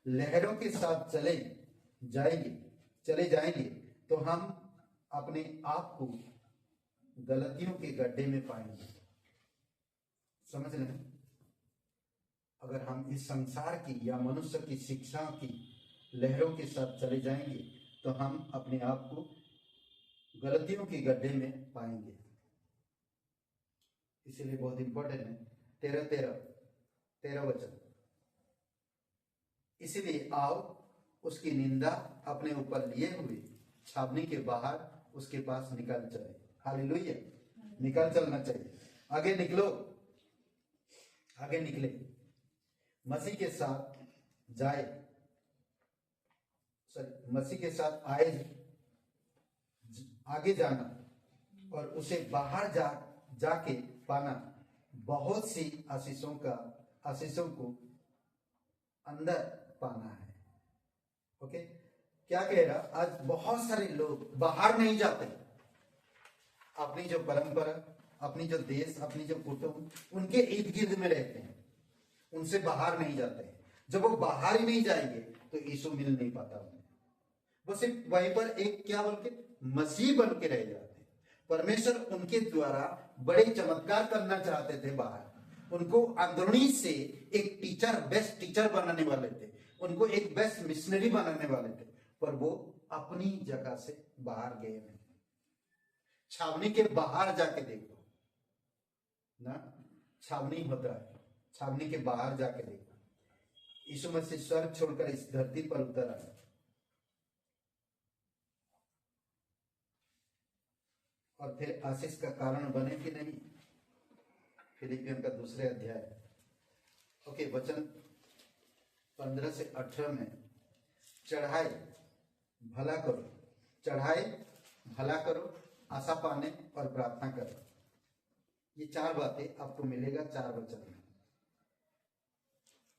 लहरों के साथ चले जाएंगे तो हम अपने आप को गलतियों के गड्ढे में पाएंगे। समझ रहे हैं? अगर हम इस संसार की या मनुष्य की शिक्षा की लहरों के साथ चले जाएंगे तो हम अपने आप को गलतियों के गड्ढे में पाएंगे। इसीलिए बहुत इंपॉर्टेंट है। 13 वचन, इसीलिए आओ उसकी निंदा अपने ऊपर लिए हुए छावनी के बाहर उसके पास निकल चले। हालेलुया, निकल चलना चाहिए। आगे निकलो, आगे निकले, मसीह के साथ मसीह के साथ आगे जाना और उसे बाहर जाके पाना बहुत सी आशीषों को अंदर पाना है। ओके, क्या कह रहा? आज बहुत सारे लोग बाहर नहीं जाते, अपनी जो परंपरा, अपनी जो देश, अपनी जो कुटुंब, उनके इर्द गिर्द में रहते हैं, उनसे बाहर नहीं जाते हैं। जब वो बाहर ही नहीं जाएंगे तो यीशु मिल नहीं पाता उन्हें। वो सिर्फ वहीं पर एक क्या बोल के मसीह बन के रह जाते हैं। परमेश्वर उनके द्वारा बड़े चमत्कार करना चाहते थे बाहर। उनको अंदरूनी से एक टीचर, बेस्ट टीचर बनाने वाले थे, उनको एक बेस्ट मिशनरी बनाने वाले थे, पर वो अपनी जगह से बाहर गए नहीं। छावनी के बाहर जाके देखो ना, छावनी होता है, छावनी के बाहर जाके देखो। यीशु मसीह स्वर्ग छोड़कर इस धरती पर उतर आए। और फिर आशीष का कारण बने कि नहीं। फिलिपियन का 2 अध्याय, ओके, वचन 15 से 18 में, चढ़ाए भला करो, चढ़ाए भला करो, आशा पाने और प्रार्थना करो। ये 4 बातें आपको मिलेगा 4 वचन में,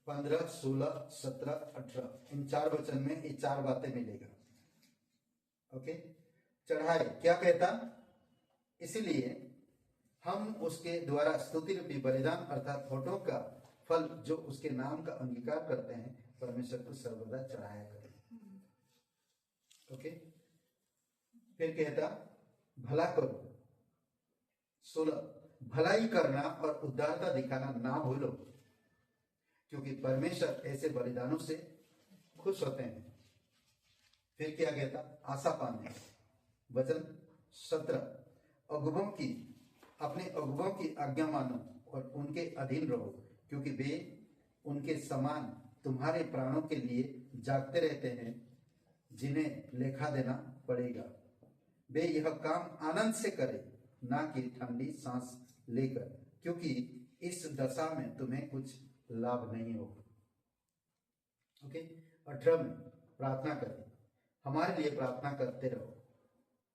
15, 16, 17, 18, इन 4 वचन में ये 4 बातें मिलेगा। ओके, चढ़ाए क्या कहता, इसीलिए हम उसके द्वारा स्तुति रूपी बलिदान अर्थात होठों का फल जो उसके नाम का अंगीकार करते हैं परमेश्वर को सर्वदा चढ़ाया करें। ओके, फिर कहता भला करो, 16, भलाई करना और उदारता दिखाना ना भूलो, क्योंकि परमेश्वर ऐसे बलिदानों से खुश होते हैं। फिर क्या कहता, आशा पाने, वचन 17, अगुवों की, अपने अगुवों की आज्ञा मानो और उनके अधीन रहो, क्योंकि वे उनके समान तुम्हारे प्राणों के लिए जागते रहते हैं, जिन्हें लेखा देना पड़ेगा। वे यह काम आनंद से करें, ना कि ठंडी सांस लेकर, क्योंकि इस दशा में तुम्हें कुछ लाभ नहीं होगा। ओके, 18 में प्रार्थना करें, हमारे लिए प्रार्थना करते रहो,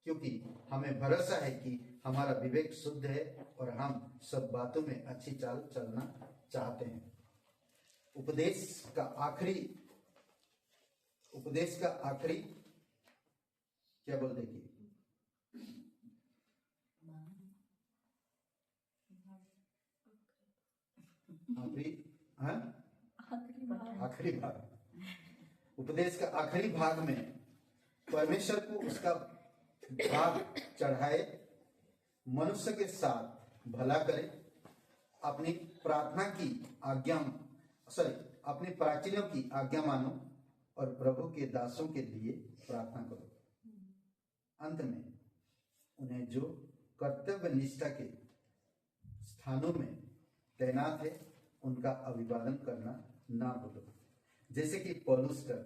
क्योंकि हमें भरोसा है कि हमारा विवेक शुद्ध है और हम सब बातों में अच्छी चाल चलना चाहते हैं। उपदेश का आखिरी क्या बोलते कि आखिरी भाग, उपदेश का आखिरी भाग में परमेश्वर को उसका भाग चढ़ाए, मनुष्य के साथ भला करे, अपनी प्रार्थना की आज्ञा, अपने प्राचीनों की आज्ञा मानो और प्रभु के दासों के लिए प्रार्थना करो। अंत में उन्हें जो कर्तव्य निष्ठा के स्थानों में तैनात है उनका अभिवादन करना ना भूलो, जैसे कि पौलुस कर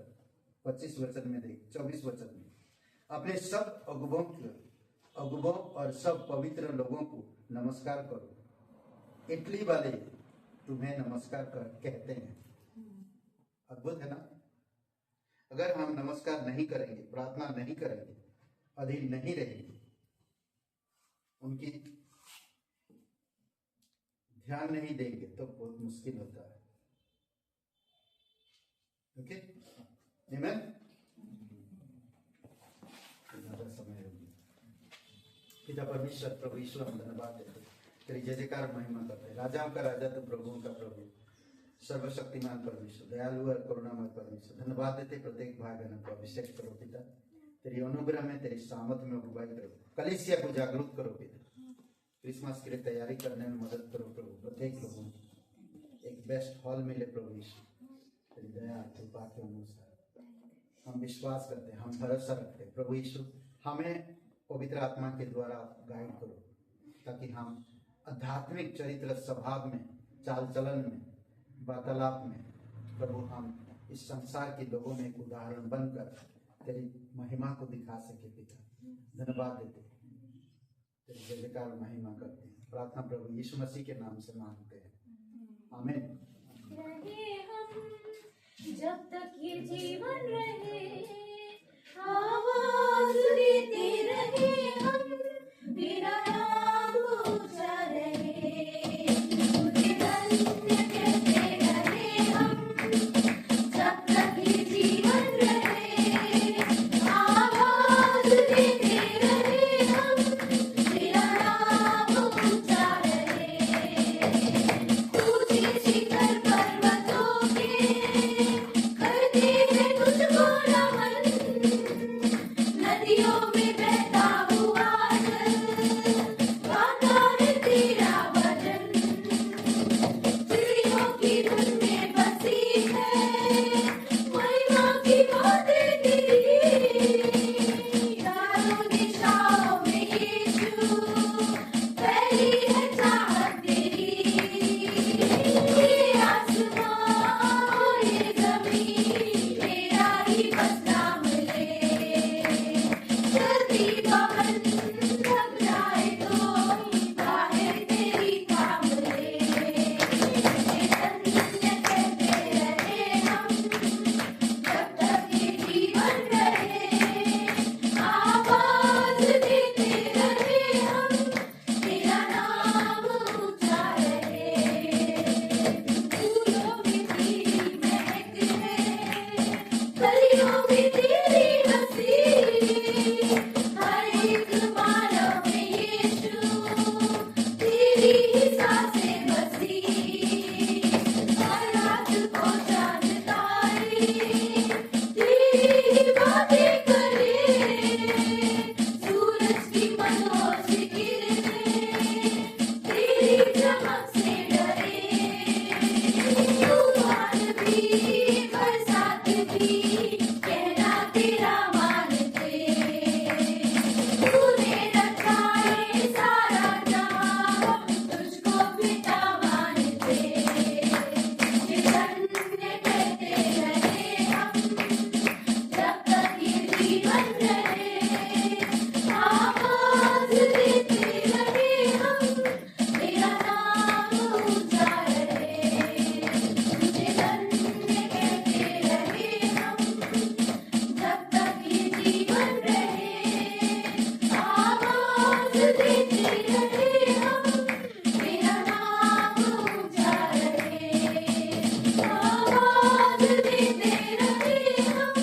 25 वचन में देख, 24 वचन में, अपने सब अगुवों और सब पवित्र लोगों को नमस्कार करो। इटली वाले तुम्हें नमस्कार कहते हैं। अद्भुत है ना। अगर हम नमस्कार नहीं करेंगे, प्रार्थना नहीं करेंगे, अधीन नहीं रहेंगे, उनकी ध्यान नहीं देंगे तो बहुत मुश्किल होता है। ओके, आमेन। ज्यादा समय होगी। पिता परमेश्वर, प्रभु ईश्वर, हम धन्यवाद देते, तेरी जय जयकार महिमा करते हैं। राजाओं का राजा तो प्रभुओं का प्रभु, सर्वशक्तिमान परमेश्वर, दयालु और करुणामय परमेश्वर, धन्यवाद देते प्रत्येक भाई बहन को अभिषेक करो पिता, तेरी अनुग्रह में, तेरी सामर्थ्य में अगुवाई करो, कलीसिया को जागरूक करो पिता, क्रिसमस के लिए तैयारी करने में मदद करो प्रभु, प्रत्येक लोगों को एक बेस्ट हॉल मिले प्रभु यीशु, तेरी दया कृपा के अनुसार हम विश्वास करते हैं, हम भरोसा रखते हैं प्रभु यीशु, हमें पवित्र आत्मा के द्वारा गाइड करो ताकि हम आध्यात्मिक चरित्र स्वभाव में, चाल चलन में, वार्तालाप में प्रभु हम इस संसार के लोगों में एक उदाहरण बनकर तेरी महिमा को दिखा सके पिता। धन्यवाद देते हैं, तेरी जय जयकार महिमा करते हैं। प्रार्थना प्रभु यीशु मसीह के नाम से मांगते हैं, आमीन। रहे हम जब तक ये जीवन रहे, आवाज देते रहे हम, बिना नाम ऊंचा रहे, तुझे धन्य कहते रहे हम, जब तक ये जीवन रहे, आवाज देते रहे हम, बिना सावन थक जाए तो बाहर तेरी थाम ले धन्य कहते रहे हम जब तक ये जीवन रहे आवाज देते रहे हम तेरा नाम ऊंचा रहे फूलों में तेरी महक है कलियों में तेरी हंसी हर एक मानव में यीशु तेरी ही सांसें बसी हर रात को चांद तारे तेरी ही बातें करे सूरज की मनोज किरणें तेरी चमक से डरे तूफान भी बरसात भी कहना तेरा मानते तूने रखा है सारा जहां तुझको पिता मानते धन्य कहते रहे हम जब तक ये जीवन रहे आवाज देते रहे हम तेरा नाम ऊंचा रहे तुझे धन्य कहते रहे हम जब तक ये जीवन रहे आवाज देते रहे हम तेरा नाम ऊंचा रहे आवाज देते रहे हम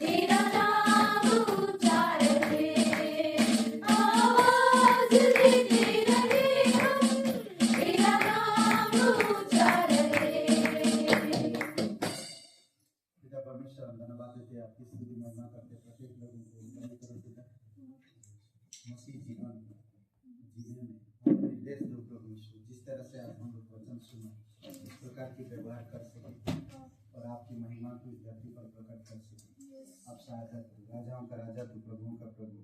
तेरा नाम ऊंचा रहे आवाज देते रहे हम तेरा नाम ऊंचा रहे पिता परमेश्वर हम धन्यवाद देते हैं, आपकी स्तुति महिमा करते हैं, प्रत्येक लोगों को बलि करो पिता मसीह जीवन जीने में आप निर्देश दो प्रभु यीशु जिस तरह से आप हम लोग वचन सुने इस प्रकार की व्यवहार कर सके और आपकी महिमा को इस धरती पर प्रकट कर सके आप सहायता करो राजाओं का राजा तू प्रभुओं का प्रभु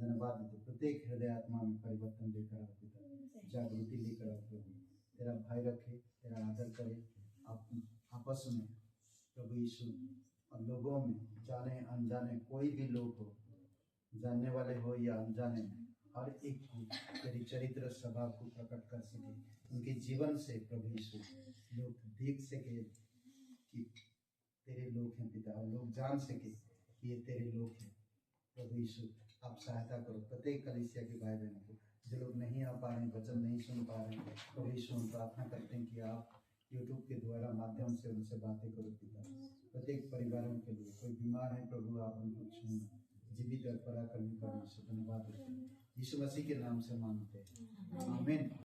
धन्यवाद देते प्रत्येक हृदय आत्मा में परिवर्तन लेकर आओ पिता जागृति लेकर आओ प्रभु तेरा भय रखे तेरा आदर करे आप आपस में प्रभु यीशु और लोगों में जाने अनजाने कोई भी लोग हो जानने वाले हो या अनजाने हर एक को तेरी चरित्र स्वभाव को प्रकट कर सके उनके जीवन से प्रभु यीशु लोग देख सके कि तेरे लोग हैं पिता और लोग जान सके कि ये तेरे लोग हैं प्रभु यीशु आप सहायता करो प्रत्येक कलीसिया के भाई बहनों को जो लोग नहीं आ पा रहे हैं वचन नहीं सुन पा रहे हैं प्रभु यीशु हम प्रार्थना करते हैं कि आप यूट्यूब के द्वारा माध्यम से उनसे बातें करो पिता प्रत्येक परिवारों के लिए कोई बीमार है प्रभु आप उनको छूना जीवित और पराक्रमी परमेश्वर धन्यवाद देते हैं यीशु मसीह के नाम से मांगते हैं आमीन।